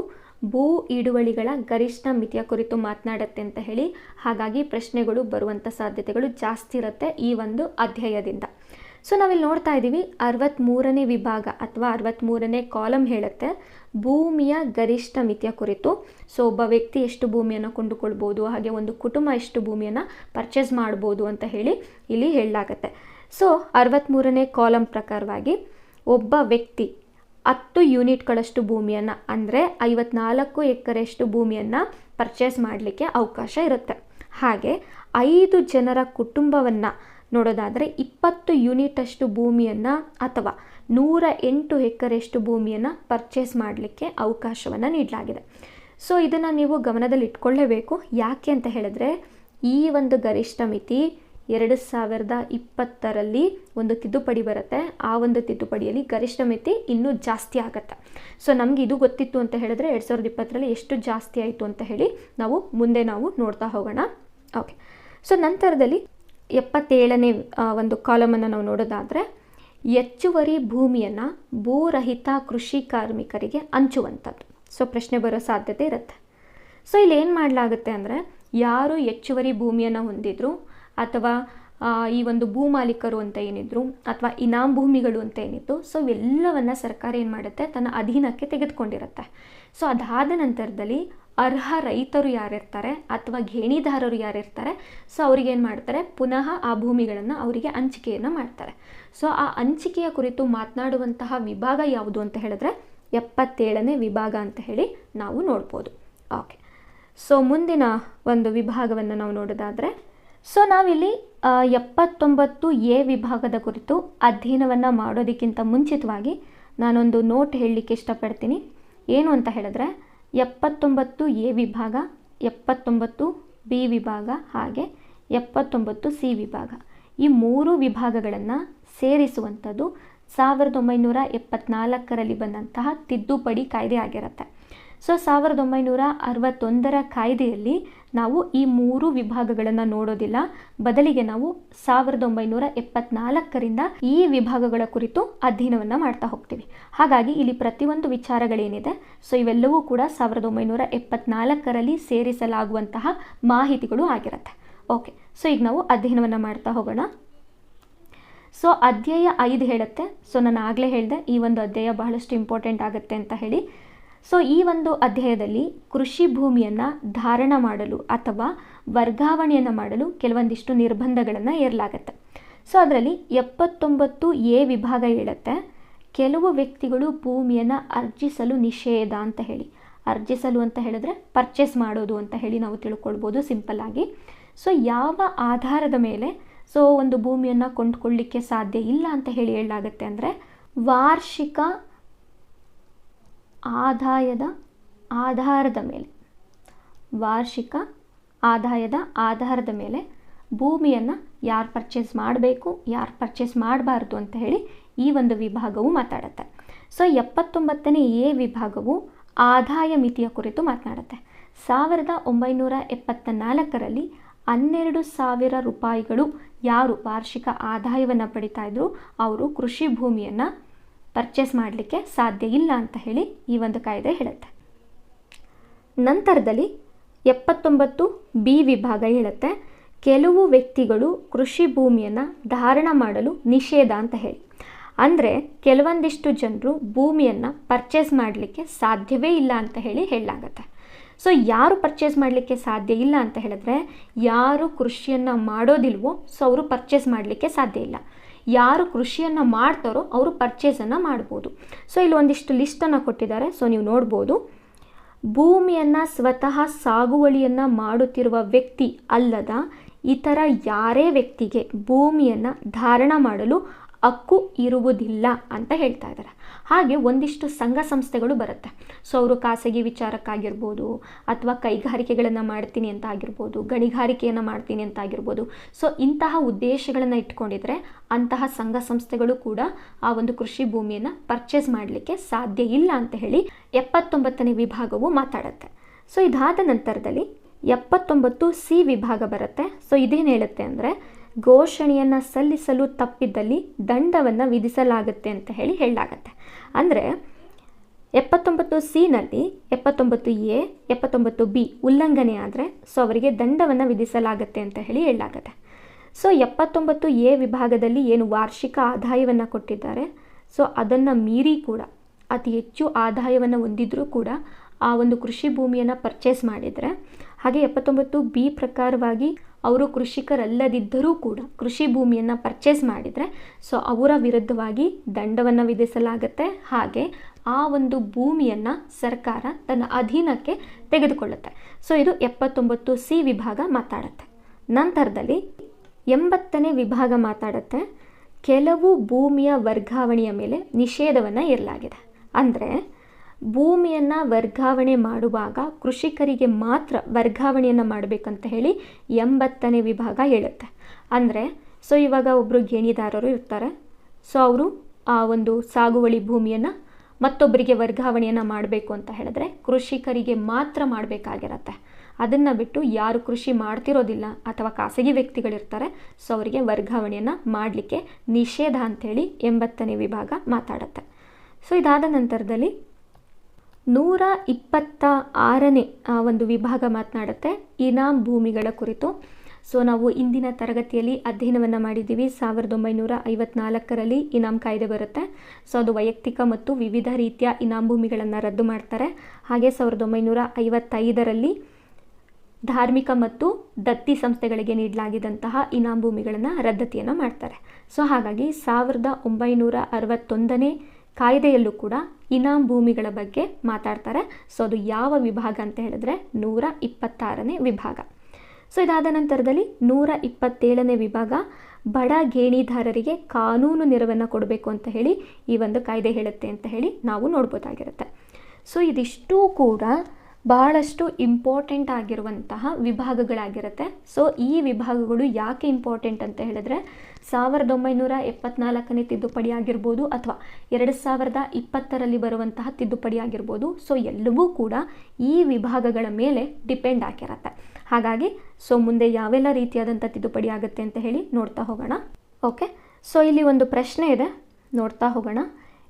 ಭೂ ಹಿಡುವಳಿಗಳ ಗರಿಷ್ಠ ಮಿತಿಯ ಕುರಿತು ಮಾತನಾಡುತ್ತೆ ಅಂತ ಹೇಳಿ. ಹಾಗಾಗಿ ಪ್ರಶ್ನೆಗಳು ಬರುವಂಥ ಸಾಧ್ಯತೆಗಳು ಜಾಸ್ತಿ ಇರುತ್ತೆ ಈ ಒಂದು ಅಧ್ಯಾಯದಿಂದ. ಸೊ ನಾವಿಲ್ಲಿ ನೋಡ್ತಾ ಇದ್ದೀವಿ 63ನೇ ವಿಭಾಗ ಅಥವಾ 63ನೇ ಕಾಲಮ್ ಹೇಳುತ್ತೆ ಭೂಮಿಯ ಗರಿಷ್ಠ ಮಿತಿಯ ಕುರಿತು. ಸೊ ಒಬ್ಬ ವ್ಯಕ್ತಿ ಎಷ್ಟು ಭೂಮಿಯನ್ನು ಕೊಂಡುಕೊಳ್ಬೋದು, ಹಾಗೆ ಒಂದು ಕುಟುಂಬ ಎಷ್ಟು ಭೂಮಿಯನ್ನು ಪರ್ಚೇಸ್ ಮಾಡ್ಬೋದು ಅಂತ ಹೇಳಿ ಇಲ್ಲಿ ಹೇಳಲಾಗತ್ತೆ. ಸೊ 63ನೇ ಕಾಲಮ್ ಪ್ರಕಾರವಾಗಿ ಒಬ್ಬ ವ್ಯಕ್ತಿ 10 ಯೂನಿಟ್ಗಳಷ್ಟು ಭೂಮಿಯನ್ನು ಅಂದರೆ 54 ಎಕರೆಯಷ್ಟು ಭೂಮಿಯನ್ನು ಪರ್ಚೇಸ್ ಮಾಡಲಿಕ್ಕೆ ಅವಕಾಶ ಇರುತ್ತೆ. ಹಾಗೆ 5 ಜನರ ಕುಟುಂಬವನ್ನು ನೋಡೋದಾದರೆ 20 ಯೂನಿಟಷ್ಟು ಭೂಮಿಯನ್ನು ಅಥವಾ 108 ಎಕರೆಯಷ್ಟು ಭೂಮಿಯನ್ನು ಪರ್ಚೇಸ್ ಮಾಡಲಿಕ್ಕೆ ಅವಕಾಶವನ್ನು ನೀಡಲಾಗಿದೆ. ಸೊ ಇದನ್ನು ನೀವು ಗಮನದಲ್ಲಿ ಇಟ್ಕೊಳ್ಳೇಬೇಕು. ಯಾಕೆ ಅಂತ ಹೇಳಿದ್ರೆ ಈ ಒಂದು ಗರಿಷ್ಠ ಮಿತಿ 2020ರಲ್ಲಿ ಒಂದು ತಿದ್ದುಪಡಿ ಬರುತ್ತೆ. ಆ ಒಂದು ತಿದ್ದುಪಡಿಯಲ್ಲಿ ಗರಿಷ್ಠ ಮಿತಿ ಇನ್ನೂ ಜಾಸ್ತಿ ಆಗುತ್ತೆ. ಸೊ ನಮಗೆ ಇದು ಗೊತ್ತಿತ್ತು ಅಂತ ಹೇಳಿದ್ರೆ 2020ರಲ್ಲಿ ಎಷ್ಟು ಜಾಸ್ತಿ ಆಯಿತು ಅಂತ ಹೇಳಿ ಮುಂದೆ ನಾವು ನೋಡ್ತಾ ಹೋಗೋಣ. ಓಕೆ, ಸೊ ನಂತರದಲ್ಲಿ 77ನೇ ಒಂದು ಕಾಲಮನ್ನು ನಾವು ನೋಡೋದಾದರೆ ಹೆಚ್ಚುವರಿ ಭೂಮಿಯನ್ನು ಭೂರಹಿತ ಕೃಷಿ ಕಾರ್ಮಿಕರಿಗೆ ಹಂಚುವಂಥದ್ದು. ಸೊ ಪ್ರಶ್ನೆ ಬರೋ ಸಾಧ್ಯತೆ ಇರುತ್ತೆ. ಸೊ ಇಲ್ಲಿ ಏನು ಮಾಡಲಾಗುತ್ತೆ ಅಂದರೆ ಯಾರು ಹೆಚ್ಚುವರಿ ಭೂಮಿಯನ್ನು ಹೊಂದಿದ್ರು ಅಥವಾ ಈ ಒಂದು ಭೂಮಾಲೀಕರು ಅಂತ ಏನಿದ್ರು ಅಥವಾ ಇನಾಮ್ ಭೂಮಿಗಳು ಅಂತ ಏನಿತ್ತು, ಸೊ ಇವೆಲ್ಲವನ್ನು ಸರ್ಕಾರ ಏನು ಮಾಡುತ್ತೆ ತನ್ನ ಅಧೀನಕ್ಕೆ ತೆಗೆದುಕೊಂಡಿರುತ್ತೆ. ಸೊ ಅದಾದ ನಂತರದಲ್ಲಿ ಅರ್ಹ ರೈತರು ಯಾರಿರ್ತಾರೆ ಅಥವಾ ಗೇಣಿದಾರರು ಯಾರಿರ್ತಾರೆ, ಸೊ ಅವ್ರಿಗೆ ಏನು ಮಾಡ್ತಾರೆ ಪುನಃ ಆ ಭೂಮಿಗಳನ್ನು ಅವರಿಗೆ ಹಂಚಿಕೆಯನ್ನು ಮಾಡ್ತಾರೆ. ಸೊ ಆ ಹಂಚಿಕೆಯ ಕುರಿತು ಮಾತನಾಡುವಂತಹ ವಿಭಾಗ ಯಾವುದು ಅಂತ ಹೇಳಿದ್ರೆ 77ನೇ ವಿಭಾಗ ಅಂತ ಹೇಳಿ ನಾವು ನೋಡ್ಬೋದು. ಓಕೆ, ಸೊ ಮುಂದಿನ ಒಂದು ವಿಭಾಗವನ್ನು ನಾವು ನೋಡೋದಾದರೆ ಸೊ ನಾವಿಲ್ಲಿ 79A ವಿಭಾಗದ ಕುರಿತು ಅಧ್ಯಯನವನ್ನು ಮಾಡೋದಕ್ಕಿಂತ ಮುಂಚಿತವಾಗಿ ನಾನೊಂದು ನೋಟ್ ಹೇಳಲಿಕ್ಕೆ ಇಷ್ಟಪಡ್ತೀನಿ. ಏನು ಅಂತ ಹೇಳಿದ್ರೆ 79A ವಿಭಾಗ, 79B ವಿಭಾಗ ಹಾಗೆ 79C ವಿಭಾಗ ಈ 3 ವಿಭಾಗಗಳನ್ನು ಸೇರಿಸುವಂಥದ್ದು 1974ರಲ್ಲಿ ಬಂದಂತಹ ತಿದ್ದುಪಡಿ ಕಾಯ್ದೆ ಆಗಿರುತ್ತೆ. ಸೊ 1961ರ ಕಾಯ್ದೆಯಲ್ಲಿ ನಾವು ಈ 3 ವಿಭಾಗಗಳನ್ನು ನೋಡೋದಿಲ್ಲ. ಬದಲಿಗೆ ನಾವು 1974ರಿಂದ ಈ ವಿಭಾಗಗಳ ಕುರಿತು ಅಧ್ಯಯನವನ್ನು ಮಾಡ್ತಾ ಹೋಗ್ತೀವಿ. ಹಾಗಾಗಿ ಇಲ್ಲಿ ಪ್ರತಿಯೊಂದು ವಿಚಾರಗಳೇನಿದೆ ಸೊ ಇವೆಲ್ಲವೂ ಕೂಡ 1974ರಲ್ಲಿ ಸೇರಿಸಲಾಗುವಂತಹ ಮಾಹಿತಿಗಳು ಆಗಿರುತ್ತೆ. ಓಕೆ, ಸೊ ಈಗ ನಾವು ಅಧ್ಯಯನವನ್ನು ಮಾಡ್ತಾ ಹೋಗೋಣ. ಸೊ ಅಧ್ಯಾಯ 5 ಹೇಳುತ್ತೆ. ಸೊ ನಾನು ಆಗಲೇ ಹೇಳಿದೆ ಈ ಒಂದು ಅಧ್ಯಾಯ ಬಹಳಷ್ಟು ಇಂಪಾರ್ಟೆಂಟ್ ಆಗುತ್ತೆ ಅಂತ ಹೇಳಿ. ಸೊ ಈ ಒಂದು ಅಧ್ಯಾಯದಲ್ಲಿ ಕೃಷಿ ಭೂಮಿಯನ್ನು ಧಾರಣ ಮಾಡಲು ಅಥವಾ ವರ್ಗಾವಣೆಯನ್ನು ಮಾಡಲು ಕೆಲವೊಂದಿಷ್ಟು ನಿರ್ಬಂಧಗಳನ್ನು ಹೇರಲಾಗತ್ತೆ. ಸೊ ಅದರಲ್ಲಿ 79A ವಿಭಾಗ ಹೇಳುತ್ತೆ, ಕೆಲವು ವ್ಯಕ್ತಿಗಳು ಭೂಮಿಯನ್ನು ಅರ್ಜಿಸಲು ನಿಷೇಧ ಅಂತ ಹೇಳಿ. ಅರ್ಜಿಸಲು ಅಂತ ಹೇಳಿದ್ರೆ ಪರ್ಚೇಸ್ ಮಾಡೋದು ಅಂತ ಹೇಳಿ ನಾವು ತಿಳ್ಕೊಳ್ಬೋದು ಸಿಂಪಲ್ ಆಗಿ. ಸೊ ಯಾವ ಆಧಾರದ ಮೇಲೆ ಸೊ ಒಂದು ಭೂಮಿಯನ್ನು ಕೊಂಡುಕೊಳ್ಳಲಿಕ್ಕೆ ಸಾಧ್ಯ ಇಲ್ಲ ಅಂತ ಹೇಳಿ ಹೇಳಲಾಗುತ್ತೆ ಅಂದರೆ, ವಾರ್ಷಿಕ ಆದಾಯದ ಆಧಾರದ ಮೇಲೆ, ವಾರ್ಷಿಕ ಆದಾಯದ ಆಧಾರದ ಮೇಲೆ ಭೂಮಿಯನ್ನು ಯಾರು ಪರ್ಚೇಸ್ ಮಾಡಬೇಕು, ಯಾರು ಪರ್ಚೇಸ್ ಮಾಡಬಾರ್ದು ಅಂತ ಹೇಳಿ ಈ ಒಂದು ವಿಭಾಗವು ಮಾತಾಡುತ್ತೆ. ಸೊ 79A ವಿಭಾಗವು ಆದಾಯ ಮಿತಿಯ ಕುರಿತು ಮಾತನಾಡುತ್ತೆ. 1974ರಲ್ಲಿ 12,000 ರೂಪಾಯಿಗಳು ಯಾರು ವಾರ್ಷಿಕ ಆದಾಯವನ್ನು ಪಡಿತಾ ಇದ್ರು ಅವರು ಕೃಷಿ ಭೂಮಿಯನ್ನು ಪರ್ಚೇಸ್ ಮಾಡಲಿಕ್ಕೆ ಸಾಧ್ಯ ಇಲ್ಲ ಅಂತ ಹೇಳಿ ಈ ಒಂದು ಕಾಯ್ದೆ ಹೇಳುತ್ತೆ. ನಂತರದಲ್ಲಿ 79B ವಿಭಾಗ ಹೇಳುತ್ತೆ, ಕೆಲವು ವ್ಯಕ್ತಿಗಳು ಕೃಷಿ ಭೂಮಿಯನ್ನು ಧಾರಣ ಮಾಡಲು ನಿಷೇಧ ಅಂತ ಹೇಳಿ. ಅಂದರೆ ಕೆಲವೊಂದಿಷ್ಟು ಜನರು ಭೂಮಿಯನ್ನು ಪರ್ಚೇಸ್ ಮಾಡಲಿಕ್ಕೆ ಸಾಧ್ಯವೇ ಇಲ್ಲ ಅಂತ ಹೇಳಿ ಹೇಳಲಾಗತ್ತೆ. ಸೊ ಯಾರು ಪರ್ಚೇಸ್ ಮಾಡಲಿಕ್ಕೆ ಸಾಧ್ಯ ಇಲ್ಲ ಅಂತ ಹೇಳಿದ್ರೆ, ಯಾರು ಕೃಷಿಯನ್ನು ಮಾಡೋದಿಲ್ವೋ ಸೊ ಅವರು ಪರ್ಚೇಸ್ ಮಾಡಲಿಕ್ಕೆ ಸಾಧ್ಯ ಇಲ್ಲ. ಯಾರು ಕೃಷಿಯನ್ನು ಮಾಡ್ತಾರೋ ಅವರು ಪರ್ಚೇಸನ್ನು ಮಾಡ್ಬೋದು. ಸೊ ಇಲ್ಲಿ ಒಂದಿಷ್ಟು ಲಿಸ್ಟನ್ನು ಕೊಟ್ಟಿದ್ದಾರೆ, ಸೊ ನೀವು ನೋಡ್ಬೋದು. ಭೂಮಿಯನ್ನು ಸ್ವತಃ ಸಾಗುವಳಿಯನ್ನು ಮಾಡುತ್ತಿರುವ ವ್ಯಕ್ತಿ ಅಲ್ಲದ ಇತರ ಯಾರೇ ವ್ಯಕ್ತಿಗೆ ಭೂಮಿಯನ್ನು ಧಾರಣ ಮಾಡಲು ಹಕ್ಕು ಇರುವುದಿಲ್ಲ ಅಂತ ಹೇಳ್ತಾ ಇದ್ದಾರೆ. ಹಾಗೆ ಒಂದಿಷ್ಟು ಸಂಘ ಸಂಸ್ಥೆಗಳು ಬರುತ್ತೆ. ಸೊ ಅವರು ಖಾಸಗಿ ವಿಚಾರಕ್ಕಾಗಿರ್ಬೋದು, ಅಥವಾ ಕೈಗಾರಿಕೆಗಳನ್ನು ಮಾಡ್ತೀನಿ ಅಂತ ಆಗಿರ್ಬೋದು, ಗಣಿಗಾರಿಕೆಯನ್ನು ಮಾಡ್ತೀನಿ ಅಂತ ಆಗಿರ್ಬೋದು. ಸೊ ಇಂತಹ ಉದ್ದೇಶಗಳನ್ನು ಇಟ್ಕೊಂಡಿದ್ರೆ ಅಂತಹ ಸಂಘ ಸಂಸ್ಥೆಗಳು ಕೂಡ ಆ ಒಂದು ಕೃಷಿ ಭೂಮಿಯನ್ನು ಪರ್ಚೇಸ್ ಮಾಡಲಿಕ್ಕೆ ಸಾಧ್ಯ ಇಲ್ಲ ಅಂತ ಹೇಳಿ 79ನೇ ವಿಭಾಗವು ಮಾತಾಡುತ್ತೆ. ಸೊ ಇದಾದ ನಂತರದಲ್ಲಿ 79C ವಿಭಾಗ ಬರುತ್ತೆ. ಸೊ ಇದೇನು ಹೇಳುತ್ತೆ ಅಂದರೆ, ಘೋಷಣೆಯನ್ನು ಸಲ್ಲಿಸಲು ತಪ್ಪಿದ್ದಲ್ಲಿ ದಂಡವನ್ನು ವಿಧಿಸಲಾಗುತ್ತೆ ಅಂತ ಹೇಳಿ ಹೇಳಲಾಗತ್ತೆ. ಅಂದರೆ 79C 79A 79B ಉಲ್ಲಂಘನೆ ಆದರೆ ಸೊ ಅವರಿಗೆ ದಂಡವನ್ನು ವಿಧಿಸಲಾಗುತ್ತೆ ಅಂತ ಹೇಳಿ ಹೇಳಲಾಗತ್ತೆ. ಸೊ 79A ವಿಭಾಗದಲ್ಲಿ ಏನು ವಾರ್ಷಿಕ ಆದಾಯವನ್ನು ಕೊಟ್ಟಿದ್ದಾರೆ, ಸೊ ಅದನ್ನು ಮೀರಿ ಕೂಡ ಅತಿ ಹೆಚ್ಚು ಆದಾಯವನ್ನು ಹೊಂದಿದ್ರೂ ಕೂಡ ಆ ಒಂದು ಕೃಷಿ ಭೂಮಿಯನ್ನು ಪರ್ಚೇಸ್ ಮಾಡಿದರೆ, ಹಾಗೆ 79B ಪ್ರಕಾರವಾಗಿ ಅವರು ಕೃಷಿಕರಲ್ಲದಿದ್ದರೂ ಕೂಡ ಕೃಷಿ ಭೂಮಿಯನ್ನು ಪರ್ಚೇಸ್ ಮಾಡಿದರೆ ಸೊ ಅವರ ವಿರುದ್ಧವಾಗಿ ದಂಡವನ್ನು ವಿಧಿಸಲಾಗುತ್ತೆ. ಹಾಗೆ ಆ ಒಂದು ಭೂಮಿಯನ್ನು ಸರ್ಕಾರ ತನ್ನ ಅಧೀನಕ್ಕೆ ತೆಗೆದುಕೊಳ್ಳುತ್ತೆ. ಸೊ ಇದು 79C ವಿಭಾಗ ಮಾತಾಡುತ್ತೆ. ನಂತರದಲ್ಲಿ 80ನೇ ವಿಭಾಗ ಮಾತಾಡುತ್ತೆ, ಕೆಲವು ಭೂಮಿಯ ವರ್ಗಾವಣೆಯ ಮೇಲೆ ನಿಷೇಧವನ್ನು ಹೇರಲಾಗಿದೆ. ಅಂದರೆ ಭೂಮಿಯನ್ನು ವರ್ಗಾವಣೆ ಮಾಡುವಾಗ ಕೃಷಿಕರಿಗೆ ಮಾತ್ರ ವರ್ಗಾವಣೆಯನ್ನು ಮಾಡಬೇಕಂತ ಹೇಳಿ 80ನೇ ವಿಭಾಗ ಹೇಳುತ್ತೆ. ಅಂದರೆ ಸೊ ಇವಾಗ ಒಬ್ಬರು ಗೇಣಿದಾರರು ಇರ್ತಾರೆ. ಸೊ ಅವರು ಆ ಒಂದು ಸಾಗುವಳಿ ಭೂಮಿಯನ್ನು ಮತ್ತೊಬ್ಬರಿಗೆ ವರ್ಗಾವಣೆಯನ್ನು ಮಾಡಬೇಕು ಅಂತ ಹೇಳಿದ್ರೆ ಕೃಷಿಕರಿಗೆ ಮಾತ್ರ ಮಾಡಬೇಕಾಗಿರತ್ತೆ. ಅದನ್ನು ಬಿಟ್ಟು ಯಾರು ಕೃಷಿ ಮಾಡ್ತಿರೋದಿಲ್ಲ ಅಥವಾ ಖಾಸಗಿ ವ್ಯಕ್ತಿಗಳಿರ್ತಾರೆ ಸೊ ಅವರಿಗೆ ವರ್ಗಾವಣೆಯನ್ನು ಮಾಡಲಿಕ್ಕೆ ನಿಷೇಧ ಅಂಥೇಳಿ 80ನೇ ವಿಭಾಗ ಮಾತಾಡುತ್ತೆ. ಸೊ ಇದಾದ ನಂತರದಲ್ಲಿ 126ನೇ ಒಂದು ವಿಭಾಗ ಮಾತನಾಡುತ್ತೆ ಇನಾಮ್ ಭೂಮಿಗಳ ಕುರಿತು. ಸೊ ನಾವು ಇಂದಿನ ತರಗತಿಯಲ್ಲಿ ಅಧ್ಯಯನವನ್ನು ಮಾಡಿದ್ದೀವಿ. 1954ರಲ್ಲಿ ಇನಾಮ್ ಕಾಯ್ದೆ ಬರುತ್ತೆ. ಸೊ ಅದು ವೈಯಕ್ತಿಕ ಮತ್ತು ವಿವಿಧ ರೀತಿಯ ಇನಾಮ್ ಭೂಮಿಗಳನ್ನು ರದ್ದು ಮಾಡ್ತಾರೆ. ಹಾಗೆ 1955ರಲ್ಲಿ ಧಾರ್ಮಿಕ ಮತ್ತು ದತ್ತಿ ಸಂಸ್ಥೆಗಳಿಗೆ ನೀಡಲಾಗಿದ್ದಂತಹ ಇನಾಮ್ ಭೂಮಿಗಳನ್ನು ರದ್ದತಿಯನ್ನು ಮಾಡ್ತಾರೆ. ಸೊ ಹಾಗಾಗಿ 1961ನೇ ಕಾಯ್ದೆಯಲ್ಲೂ ಕೂಡ ಇನಾಮ್ ಭೂಮಿಗಳ ಬಗ್ಗೆ ಮಾತಾಡ್ತಾರೆ. ಸೊ ಅದು ಯಾವ ವಿಭಾಗ ಅಂತ ಹೇಳಿದ್ರೆ 126ನೇ ವಿಭಾಗ. ಸೊ ಇದಾದ ನಂತರದಲ್ಲಿ 127ನೇ ವಿಭಾಗ ಬಡ ಗೇಣಿದಾರರಿಗೆ ಕಾನೂನು ನೆರವನ್ನು ಕೊಡಬೇಕು ಅಂತ ಹೇಳಿ ಈ ಒಂದು ಕಾಯ್ದೆ ಹೇಳುತ್ತೆ ಅಂತ ಹೇಳಿ ನಾವು ನೋಡ್ಬೋದಾಗಿರುತ್ತೆ. ಸೊ ಇದಿಷ್ಟೂ ಕೂಡ ಬಹಳಷ್ಟು ಇಂಪಾರ್ಟೆಂಟ್ ಆಗಿರುವಂತಹ ವಿಭಾಗಗಳಾಗಿರುತ್ತೆ. ಸೊ ಈ ವಿಭಾಗಗಳು ಯಾಕೆ ಇಂಪಾರ್ಟೆಂಟ್ ಅಂತ ಹೇಳಿದ್ರೆ 1974ನೇ ತಿದ್ದುಪಡಿ ಆಗಿರ್ಬೋದು ಅಥವಾ 2020ರಲ್ಲಿ ಬರುವಂತಹ ತಿದ್ದುಪಡಿ ಆಗಿರ್ಬೋದು. ಸೊ ಎಲ್ಲವೂ ಕೂಡ ಈ ವಿಭಾಗಗಳ ಮೇಲೆ ಡಿಪೆಂಡ್ ಆಗಿರುತ್ತೆ. ಹಾಗಾಗಿ ಸೊ ಮುಂದೆ ಯಾವೆಲ್ಲ ರೀತಿಯಾದಂಥ ತಿದ್ದುಪಡಿ ಆಗುತ್ತೆ ಅಂತ ಹೇಳಿ ನೋಡ್ತಾ ಹೋಗೋಣ. ಓಕೆ, ಸೊ ಇಲ್ಲಿ ಒಂದು ಪ್ರಶ್ನೆ ಇದೆ, ನೋಡ್ತಾ ಹೋಗೋಣ.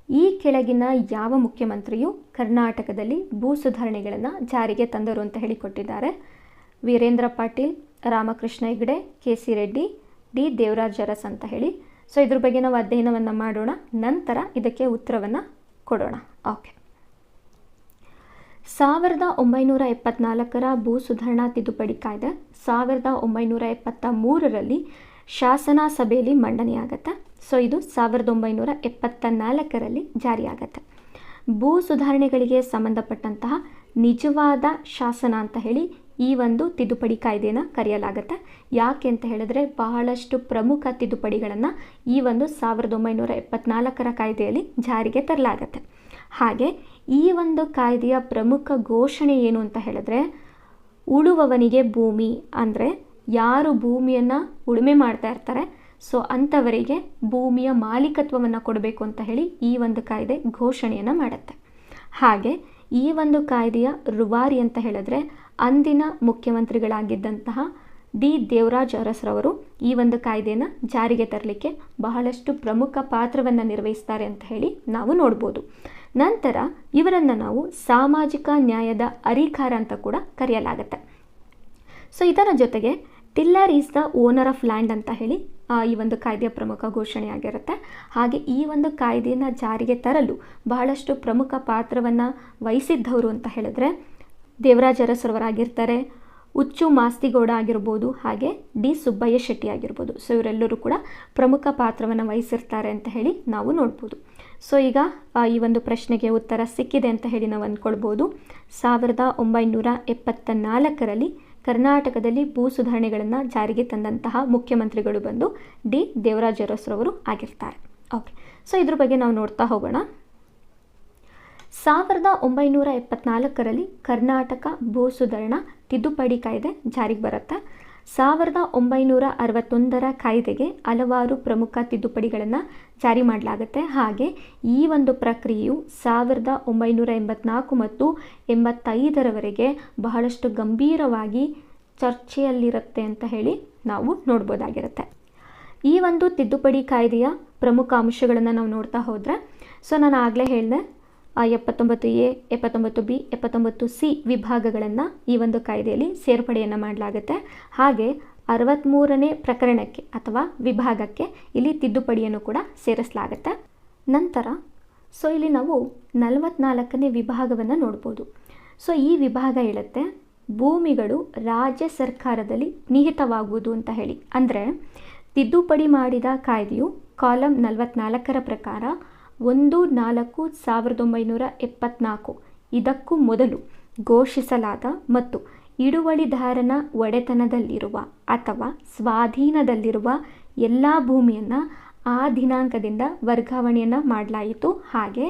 ಈ ಕೆಳಗಿನ ಯಾವ ಮುಖ್ಯಮಂತ್ರಿಯು ಕರ್ನಾಟಕದಲ್ಲಿ ಭೂ ಸುಧಾರಣೆಗಳನ್ನು ಜಾರಿಗೆ ತಂದರು ಅಂತ ಹೇಳಿಕೊಟ್ಟಿದ್ದಾರೆ? ವೀರೇಂದ್ರ ಪಾಟೀಲ್, ರಾಮಕೃಷ್ಣ ಹೆಗಡೆ, KC ರೆಡ್ಡಿ, ಡಿ ದೇವರಾಜ್ ಅರಸ್ ಅಂತ ಹೇಳಿ. ಸೊ ಇದ್ರ ಬಗ್ಗೆ ನಾವು ಅಧ್ಯಯನವನ್ನು ಮಾಡೋಣ, ನಂತರ ಇದಕ್ಕೆ ಉತ್ತರವನ್ನು ಕೊಡೋಣ. ಓಕೆ, 1974ರ ಭೂ ಸುಧಾರಣಾ ತಿದ್ದುಪಡಿ ಕಾಯ್ದೆ 1973ರಲ್ಲಿ ಶಾಸನ ಸಭೆಯಲ್ಲಿ ಮಂಡನೆಯಾಗತ್ತೆ. ಸೊ ಇದು 1974ರಲ್ಲಿ ಜಾರಿಯಾಗತ್ತೆ. ಭೂ ಸುಧಾರಣೆಗಳಿಗೆ ಸಂಬಂಧಪಟ್ಟಂತಹ ನಿಜವಾದ ಶಾಸನ ಅಂತ ಹೇಳಿ ಈ ಒಂದು ತಿದ್ದುಪಡಿ ಕಾಯ್ದೆಯನ್ನು ಕರೆಯಲಾಗುತ್ತೆ. ಯಾಕೆ ಅಂತ ಹೇಳಿದ್ರೆ ಬಹಳಷ್ಟು ಪ್ರಮುಖ ತಿದ್ದುಪಡಿಗಳನ್ನು ಈ ಒಂದು 1974ರ ಕಾಯ್ದೆಯಲ್ಲಿ ಜಾರಿಗೆ ತರಲಾಗತ್ತೆ. ಹಾಗೆ ಈ ಒಂದು ಕಾಯ್ದೆಯ ಪ್ರಮುಖ ಘೋಷಣೆ ಏನು ಅಂತ ಹೇಳಿದ್ರೆ, ಉಳುವವನಿಗೆ ಭೂಮಿ, ಅಂದರೆ ಯಾರು ಭೂಮಿಯನ್ನು ಉಳುಮೆ ಮಾಡ್ತಾ ಇರ್ತಾರೆ ಸೊ ಅಂಥವರಿಗೆ ಭೂಮಿಯ ಮಾಲೀಕತ್ವವನ್ನು ಕೊಡಬೇಕು ಅಂತ ಹೇಳಿ ಈ ಒಂದು ಕಾಯ್ದೆ ಘೋಷಣೆಯನ್ನು ಮಾಡುತ್ತೆ. ಹಾಗೆ ಈ ಒಂದು ಕಾಯ್ದೆಯ ರೂವಾರಿ ಅಂತ ಹೇಳಿದ್ರೆ ಅಂದಿನ ಮುಖ್ಯಮಂತ್ರಿಗಳಾಗಿದ್ದಂತಹ ಡಿ ದೇವರಾಜ್ ಅರಸ್ರವರು ಈ ಒಂದು ಕಾಯ್ದೆಯನ್ನು ಜಾರಿಗೆ ತರಲಿಕ್ಕೆ ಬಹಳಷ್ಟು ಪ್ರಮುಖ ಪಾತ್ರವನ್ನು ನಿರ್ವಹಿಸ್ತಾರೆ ಅಂತ ಹೇಳಿ ನಾವು ನೋಡ್ಬೋದು. ನಂತರ ಇವರನ್ನು ನಾವು ಸಾಮಾಜಿಕ ನ್ಯಾಯದ ಅರಿಕಾರ ಅಂತ ಕೂಡ ಕರೆಯಲಾಗುತ್ತೆ. ಸೊ ಇದರ ಜೊತೆಗೆ tiller is the owner of land ಅಂತ ಹೇಳಿ ಈ ಒಂದು ಕಾಯ್ದೆಯ ಪ್ರಮುಖ ಘೋಷಣೆಯಾಗಿರುತ್ತೆ. ಹಾಗೆ ಈ ಒಂದು ಕಾಯ್ದೆಯನ್ನು ಜಾರಿಗೆ ತರಲು ಬಹಳಷ್ಟು ಪ್ರಮುಖ ಪಾತ್ರವನ್ನು ವಹಿಸಿದ್ದವರು ಅಂತ ಹೇಳಿದ್ರೆ ದೇವರಾಜ ಅರಸರವರಾಗಿರ್ತಾರೆ, ಹುಚ್ಚು ಮಾಸ್ತಿಗೌಡ ಆಗಿರ್ಬೋದು, ಹಾಗೆ ಡಿ ಸುಬ್ಬಯ್ಯ ಶೆಟ್ಟಿ ಆಗಿರ್ಬೋದು. ಸೊ ಇವರೆಲ್ಲರೂ ಕೂಡ ಪ್ರಮುಖ ಪಾತ್ರವನ್ನು ವಹಿಸಿರ್ತಾರೆ ಅಂತ ಹೇಳಿ ನಾವು ನೋಡ್ಬೋದು. ಸೊ ಈಗ ಈ ಒಂದು ಪ್ರಶ್ನೆಗೆ ಉತ್ತರ ಸಿಕ್ಕಿದೆ ಅಂತ ಹೇಳಿ ನಾವು ಅಂದ್ಕೊಳ್ಬೋದು. 1974ರಲ್ಲಿ ಕರ್ನಾಟಕದಲ್ಲಿ ಭೂ ಸುಧಾರಣೆಗಳನ್ನು ಜಾರಿಗೆ ತಂದಂತಹ ಮುಖ್ಯಮಂತ್ರಿಗಳು ಬಂದು ಡಿ ದೇವರಾಜ ಅರಸ್ರವರು ಆಗಿರ್ತಾರೆ. ಓಕೆ, ಸೊ ಇದ್ರ ಬಗ್ಗೆ ನಾವು ನೋಡ್ತಾ ಹೋಗೋಣ. 1974ರಲ್ಲಿ ಕರ್ನಾಟಕ ಭೂ ಸುಧಾರಣಾ ತಿದ್ದುಪಡಿ ಕಾಯ್ದೆ ಜಾರಿಗೆ ಬರುತ್ತೆ. 1961ರ ಕಾಯ್ದೆಗೆ ಹಲವಾರು ಪ್ರಮುಖ ತಿದ್ದುಪಡಿಗಳನ್ನು ಜಾರಿ ಮಾಡಲಾಗುತ್ತೆ. ಹಾಗೆ ಈ ಒಂದು ಪ್ರಕ್ರಿಯೆಯು 1984 ಮತ್ತು 85ರವರೆಗೆ ಬಹಳಷ್ಟು ಗಂಭೀರವಾಗಿ ಚರ್ಚೆಯಲ್ಲಿರುತ್ತೆ ಅಂತ ಹೇಳಿ ನಾವು ನೋಡ್ಬೋದಾಗಿರುತ್ತೆ. ಈ ಒಂದು ತಿದ್ದುಪಡಿ ಕಾಯ್ದೆಯ ಪ್ರಮುಖ ಅಂಶಗಳನ್ನು ನಾವು ನೋಡ್ತಾ ಹೋದರೆ, ಸೊ ನಾನು ಆಗಲೇ ಹೇಳಿದೆ 79A, 79B, 79C ವಿಭಾಗಗಳನ್ನು ಈ ಒಂದು ಕಾಯ್ದೆಯಲ್ಲಿ ಸೇರ್ಪಡೆಯನ್ನು ಮಾಡಲಾಗುತ್ತೆ. ಹಾಗೆ 63ನೇ ಪ್ರಕರಣಕ್ಕೆ ಅಥವಾ ವಿಭಾಗಕ್ಕೆ ಇಲ್ಲಿ ತಿದ್ದುಪಡಿಯನ್ನು ಕೂಡ ಸೇರಿಸಲಾಗುತ್ತೆ. ನಂತರ ಸೊ ಇಲ್ಲಿ ನಾವು 44ನೇ ವಿಭಾಗವನ್ನು ನೋಡ್ಬೋದು. ಸೊ ಈ ವಿಭಾಗ ಹೇಳುತ್ತೆ ಭೂಮಿಗಳು ರಾಜ್ಯ ಸರ್ಕಾರದಲ್ಲಿ ನಿಹಿತವಾಗುವುದು ಅಂತ ಹೇಳಿ. ಅಂದರೆ ತಿದ್ದುಪಡಿ ಮಾಡಿದ ಕಾಯ್ದೆಯು ಕಾಲಂ 44ರ ಪ್ರಕಾರ 1/4/1974 ಇದಕ್ಕೂ ಮೊದಲು ಘೋಷಿಸಲಾದ ಮತ್ತು ಹಿಡುವಳಿದಾರನ ಒಡೆತನದಲ್ಲಿರುವ ಅಥವಾ ಸ್ವಾಧೀನದಲ್ಲಿರುವ ಎಲ್ಲ ಭೂಮಿಯನ್ನು ಆ ದಿನಾಂಕದಿಂದ ವರ್ಗಾವಣೆಯನ್ನು ಮಾಡಲಾಯಿತು. ಹಾಗೆ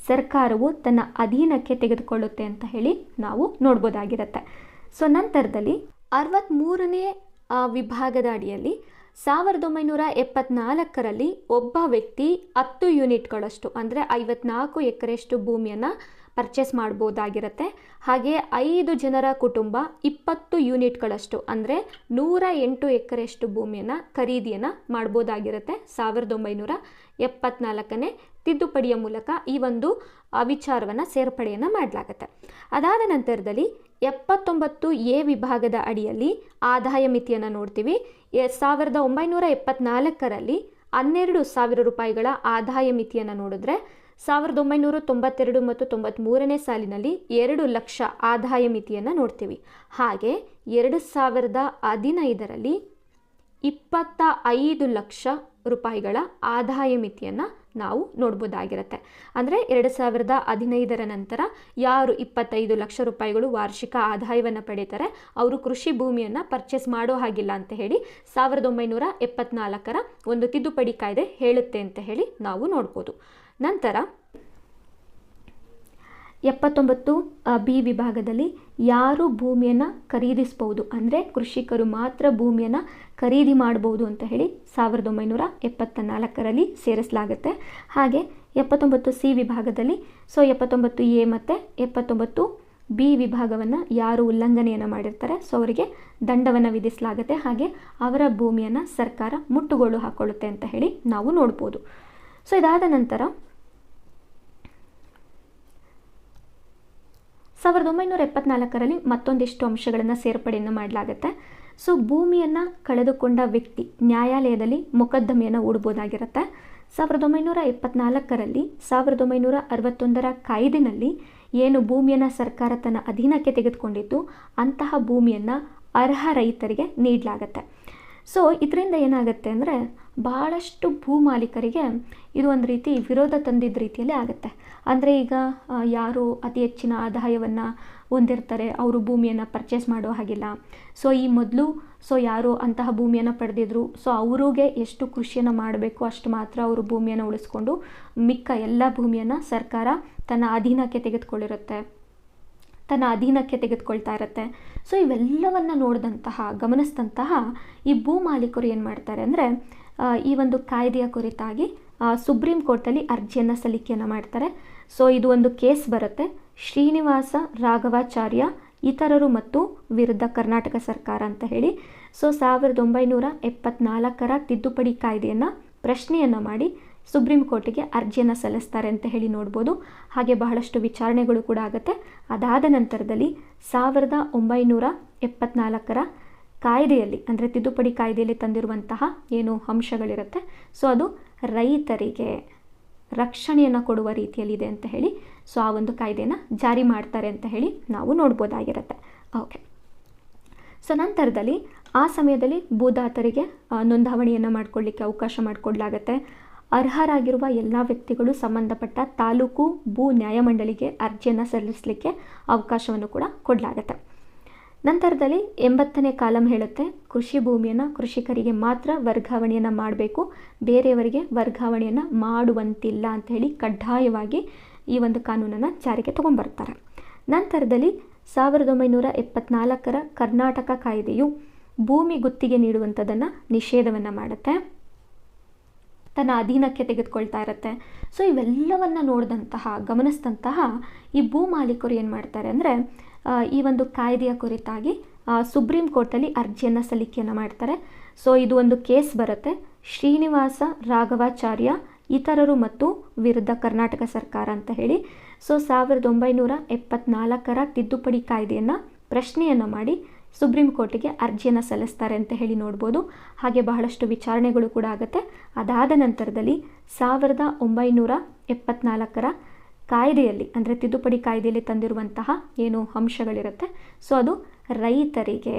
ಸರ್ಕಾರವು ತನ್ನ ಅಧೀನಕ್ಕೆ ತೆಗೆದುಕೊಳ್ಳುತ್ತೆ ಅಂತ ಹೇಳಿ ನಾವು ನೋಡ್ಬೋದಾಗಿರುತ್ತೆ. ಸೊ ನಂತರದಲ್ಲಿ 63ನೇ ವಿಭಾಗದ ಅಡಿಯಲ್ಲಿ 1974ರಲ್ಲಿ ಒಬ್ಬ ವ್ಯಕ್ತಿ 10 ಯೂನಿಟ್ಗಳಷ್ಟು ಅಂದರೆ 54 ಎಕರೆಯಷ್ಟು ಭೂಮಿಯನ್ನು ಪರ್ಚೇಸ್ ಮಾಡ್ಬೋದಾಗಿರುತ್ತೆ. ಹಾಗೆ 5 ಜನರ ಕುಟುಂಬ 20 ಯೂನಿಟ್ಗಳಷ್ಟು ಅಂದರೆ 108 ಎಕರೆಯಷ್ಟು ಭೂಮಿಯನ್ನು ಖರೀದಿಯನ್ನು ಮಾಡ್ಬೋದಾಗಿರುತ್ತೆ. 1974ನೇ ತಿದ್ದುಪಡಿಯ ಮೂಲಕ ಈ ಒಂದು ವಿಚಾರವನ್ನು ಸೇರ್ಪಡೆಯನ್ನು ಮಾಡಲಾಗುತ್ತೆ. ಅದಾದ ನಂತರದಲ್ಲಿ 79A ವಿಭಾಗದ ಅಡಿಯಲ್ಲಿ ಆದಾಯ ಮಿತಿಯನ್ನು ನೋಡ್ತೀವಿ. 1974ರಲ್ಲಿ 12,000 ರೂಪಾಯಿಗಳ ಆದಾಯ ಮಿತಿಯನ್ನು ನೋಡಿದ್ರೆ 1992 ಮತ್ತು 93ನೇ ಸಾಲಿನಲ್ಲಿ 2 ಲಕ್ಷ ಆದಾಯ ಮಿತಿಯನ್ನು ನೋಡ್ತೀವಿ. ಹಾಗೆ 2015ರಲ್ಲಿ 25 ಲಕ್ಷ ರೂಪಾಯಿಗಳ ಆದಾಯ ಮಿತಿಯನ್ನು ನಾವು ನೋಡ್ಬೋದಾಗಿರುತ್ತೆ. ಅಂದರೆ 2015ರ ನಂತರ ಯಾರು 25 ಲಕ್ಷ ರೂಪಾಯಿಗಳು ವಾರ್ಷಿಕ ಆದಾಯವನ್ನು ಪಡೀತಾರೆ ಅವರು ಕೃಷಿ ಭೂಮಿಯನ್ನು ಪರ್ಚೇಸ್ ಮಾಡೋ ಹಾಗಿಲ್ಲ ಅಂತ ಹೇಳಿ 1974ರ ಒಂದು ತಿದ್ದುಪಡಿ ಕಾಯ್ದೆ ಹೇಳುತ್ತೆ ಅಂತ ಹೇಳಿ ನಾವು ನೋಡ್ಬೋದು. ನಂತರ 79B ವಿಭಾಗದಲ್ಲಿ ಯಾರು ಭೂಮಿಯನ್ನು ಖರೀದಿಸಬಹುದು ಅಂದರೆ ಕೃಷಿಕರು ಮಾತ್ರ ಭೂಮಿಯನ್ನು ಖರೀದಿ ಮಾಡಬಹುದು ಅಂತ ಹೇಳಿ 1974ರಲ್ಲಿ ಸೇರಿಸಲಾಗುತ್ತೆ. ಹಾಗೆ 79C ವಿಭಾಗದಲ್ಲಿ 79A ಮತ್ತು 79B ವಿಭಾಗವನ್ನು ಯಾರು ಉಲ್ಲಂಘನೆಯನ್ನು ಮಾಡಿರ್ತಾರೆ ಸೊ ಅವರಿಗೆ ದಂಡವನ್ನು ವಿಧಿಸಲಾಗುತ್ತೆ. ಹಾಗೆ ಅವರ ಭೂಮಿಯನ್ನು ಸರ್ಕಾರ ಮುಟ್ಟುಗೋಲು ಹಾಕೊಳ್ಳುತ್ತೆ ಅಂತ ಹೇಳಿ ನಾವು ನೋಡ್ಬೋದು. ಸೊ ಇದಾದ ನಂತರ 1974ರಲ್ಲಿ ಮತ್ತೊಂದಿಷ್ಟು ಅಂಶಗಳನ್ನು ಸೇರ್ಪಡೆಯನ್ನು ಮಾಡಲಾಗುತ್ತೆ. ಸೊ ಭೂಮಿಯನ್ನು ಕಳೆದುಕೊಂಡ ವ್ಯಕ್ತಿ ನ್ಯಾಯಾಲಯದಲ್ಲಿ ಮೊಕದ್ದಮೆಯನ್ನು ಹೂಡ್ಬೋದಾಗಿರುತ್ತೆ. 1974ರಲ್ಲಿ 1961ರ ಕಾಯ್ದೆನಲ್ಲಿ ಏನು ಭೂಮಿಯನ್ನು ಸರ್ಕಾರ ತನ್ನ ಅಧೀನಕ್ಕೆ ತೆಗೆದುಕೊಂಡಿತ್ತು ಅಂತಹ ಭೂಮಿಯನ್ನು ಅರ್ಹ ರೈತರಿಗೆ ನೀಡಲಾಗತ್ತೆ. ಸೊ ಇದರಿಂದ ಏನಾಗುತ್ತೆ ಅಂದರೆ ಭಾಳಷ್ಟು ಭೂಮಾಲೀಕರಿಗೆ ಇದು ಒಂದು ರೀತಿ ವಿರೋಧ ತಂದಿದ್ದ ರೀತಿಯಲ್ಲಿ ಆಗುತ್ತೆ. ಅಂದರೆ ಈಗ ಯಾರು ಅತಿ ಹೆಚ್ಚಿನ ಆದಾಯವನ್ನು ಹೊಂದಿರ್ತಾರೆ ಅವರು ಭೂಮಿಯನ್ನು ಪರ್ಚೇಸ್ ಮಾಡೋ ಹಾಗಿಲ್ಲ. ಸೊ ಈ ಮೊದಲು ಯಾರು ಅಂತಹ ಭೂಮಿಯನ್ನು ಪಡೆದಿದ್ರು ಸೊ ಅವ್ರಿಗೆ ಎಷ್ಟು ಕೃಷಿಯನ್ನು ಮಾಡಬೇಕು ಅಷ್ಟು ಮಾತ್ರ ಅವರು ಭೂಮಿಯನ್ನು ಉಳಿಸ್ಕೊಂಡು ಮಿಕ್ಕ ಎಲ್ಲ ಭೂಮಿಯನ್ನು ಸರ್ಕಾರ ತನ್ನ ಅಧೀನಕ್ಕೆ ತೆಗೆದುಕೊಳ್ತಾ ಇರುತ್ತೆ. ಸೊ ಇವೆಲ್ಲವನ್ನು ಗಮನಿಸಿದಂತಹ ಈ ಭೂ ಮಾಲೀಕರು ಏನು ಮಾಡ್ತಾರೆ ಅಂದರೆ ಈ ಒಂದು ಕಾಯ್ದೆಯ ಕುರಿತಾಗಿ ಸುಪ್ರೀಂ ಕೋರ್ಟಲ್ಲಿ ಅರ್ಜಿಯನ್ನು ಸಲ್ಲಿಕೆಯನ್ನು ಮಾಡ್ತಾರೆ. ಸೊ ಇದು ಒಂದು ಕೇಸ್ ಬರುತ್ತೆ, ಶ್ರೀನಿವಾಸ ರಾಘವಾಚಾರ್ಯ ಇತರರು ಮತ್ತು ವಿರುದ್ಧ ಕರ್ನಾಟಕ ಸರ್ಕಾರ ಅಂತ ಹೇಳಿ. ಸೊ 1974ರ ತಿದ್ದುಪಡಿ ಕಾಯ್ದೆಯನ್ನು ಪ್ರಶ್ನೆಯನ್ನು ಮಾಡಿ ಸುಪ್ರೀಂ ಕೋರ್ಟಿಗೆ ಅರ್ಜಿಯನ್ನು ಸಲ್ಲಿಸ್ತಾರೆ ಅಂತ ಹೇಳಿ ನೋಡ್ಬೋದು. ಹಾಗೆ ಬಹಳಷ್ಟು ವಿಚಾರಣೆಗಳು ಕೂಡ ಆಗುತ್ತೆ. ಅದಾದ ನಂತರದಲ್ಲಿ 1974ರ ಕಾಯ್ದೆಯಲ್ಲಿ ಅಂದರೆ ತಿದ್ದುಪಡಿ ಕಾಯ್ದೆಯಲ್ಲಿ ತಂದಿರುವಂತಹ ಏನು ಅಂಶಗಳಿರುತ್ತೆ ಸೊ ಅದು ರೈತರಿಗೆ ರಕ್ಷಣೆಯನ್ನು ಕೊಡುವ ರೀತಿಯಲ್ಲಿದೆ ಅಂತ ಹೇಳಿ ಸೊ ಆ ಒಂದು ಕಾಯ್ದೆಯನ್ನು ಜಾರಿ ಮಾಡ್ತಾರೆ ಅಂತ ಹೇಳಿ ನಾವು ನೋಡ್ಬೋದಾಗಿರುತ್ತೆ. ಓಕೆ, ಸೊ ನಂತರದಲ್ಲಿ ಆ ಸಮಯದಲ್ಲಿ ಭೂದಾತರಿಗೆ ನೋಂದಾವಣಿಯನ್ನು ಮಾಡಿಕೊಳ್ಳಿಕ್ಕೆ ಅವಕಾಶ ಮಾಡಿಕೊಡ್ಲಾಗತ್ತೆ. ಅರ್ಹರಾಗಿರುವ ಎಲ್ಲ ವ್ಯಕ್ತಿಗಳು ಸಂಬಂಧಪಟ್ಟ ತಾಲೂಕು ಭೂ ನ್ಯಾಯಮಂಡಳಿಗೆ ಅರ್ಜಿಯನ್ನು ಸಲ್ಲಿಸಲಿಕ್ಕೆ ಅವಕಾಶವನ್ನು ಕೂಡ ಕೊಡಲಾಗತ್ತೆ. ನಂತರದಲ್ಲಿ 80ನೇ ಕಾಲಂ ಹೇಳುತ್ತೆ ಕೃಷಿ ಭೂಮಿಯನ್ನು ಕೃಷಿಕರಿಗೆ ಮಾತ್ರ ವರ್ಗಾವಣೆಯನ್ನು ಮಾಡಬೇಕು, ಬೇರೆಯವರಿಗೆ ವರ್ಗಾವಣೆಯನ್ನು ಮಾಡುವಂತಿಲ್ಲ ಅಂತ ಹೇಳಿ ಕಡ್ಡಾಯವಾಗಿ ಈ ಒಂದು ಕಾನೂನನ್ನು ಜಾರಿಗೆ ತಗೊಂಡ್ಬರ್ತಾರೆ. ನಂತರದಲ್ಲಿ 1974ರ ಕರ್ನಾಟಕ ಕಾಯ್ದೆಯು ಭೂಮಿ ಗುತ್ತಿಗೆ ನೀಡುವಂಥದ್ದನ್ನು ನಿಷೇಧವನ್ನು ಮಾಡುತ್ತೆ, ತನ್ನ ಅಧೀನಕ್ಕೆ ತೆಗೆದುಕೊಳ್ತಾ ಇರುತ್ತೆ. ಸೊ ಇವೆಲ್ಲವನ್ನು ಗಮನಿಸಿದಂತಹ ಈ ಭೂ ಮಾಲೀಕರು ಏನು ಮಾಡ್ತಾರೆ ಅಂದರೆ ಈ ಒಂದು ಕಾಯ್ದೆಯ ಕುರಿತಾಗಿ ಸುಪ್ರೀಂ ಕೋರ್ಟಲ್ಲಿ ಅರ್ಜಿಯನ್ನು ಸಲ್ಲಿಕೆಯನ್ನು ಮಾಡ್ತಾರೆ. ಸೊ ಇದು ಒಂದು ಕೇಸ್ ಬರುತ್ತೆ, ಶ್ರೀನಿವಾಸ ರಾಘವಾಚಾರ್ಯ ಇತರರು ಮತ್ತು ವಿರುದ್ಧ ಕರ್ನಾಟಕ ಸರ್ಕಾರ ಅಂತ ಹೇಳಿ. ಸೊ 1974ರ ತಿದ್ದುಪಡಿ ಕಾಯ್ದೆಯನ್ನು ಪ್ರಶ್ನೆಯನ್ನು ಮಾಡಿ ಸುಪ್ರೀಂ ಕೋರ್ಟಿಗೆ ಅರ್ಜಿಯನ್ನು ಸಲ್ಲಿಸ್ತಾರೆ ಅಂತ ಹೇಳಿ ನೋಡ್ಬೋದು. ಹಾಗೆ ಬಹಳಷ್ಟು ವಿಚಾರಣೆಗಳು ಕೂಡ ಆಗುತ್ತೆ. ಅದಾದ ನಂತರದಲ್ಲಿ 1974ರ ಕಾಯ್ದೆಯಲ್ಲಿ ಅಂದರೆ ತಿದ್ದುಪಡಿ ಕಾಯ್ದೆಯಲ್ಲಿ ತಂದಿರುವಂತಹ ಏನು ಅಂಶಗಳಿರುತ್ತೆ ಸೊ ಅದು ರೈತರಿಗೆ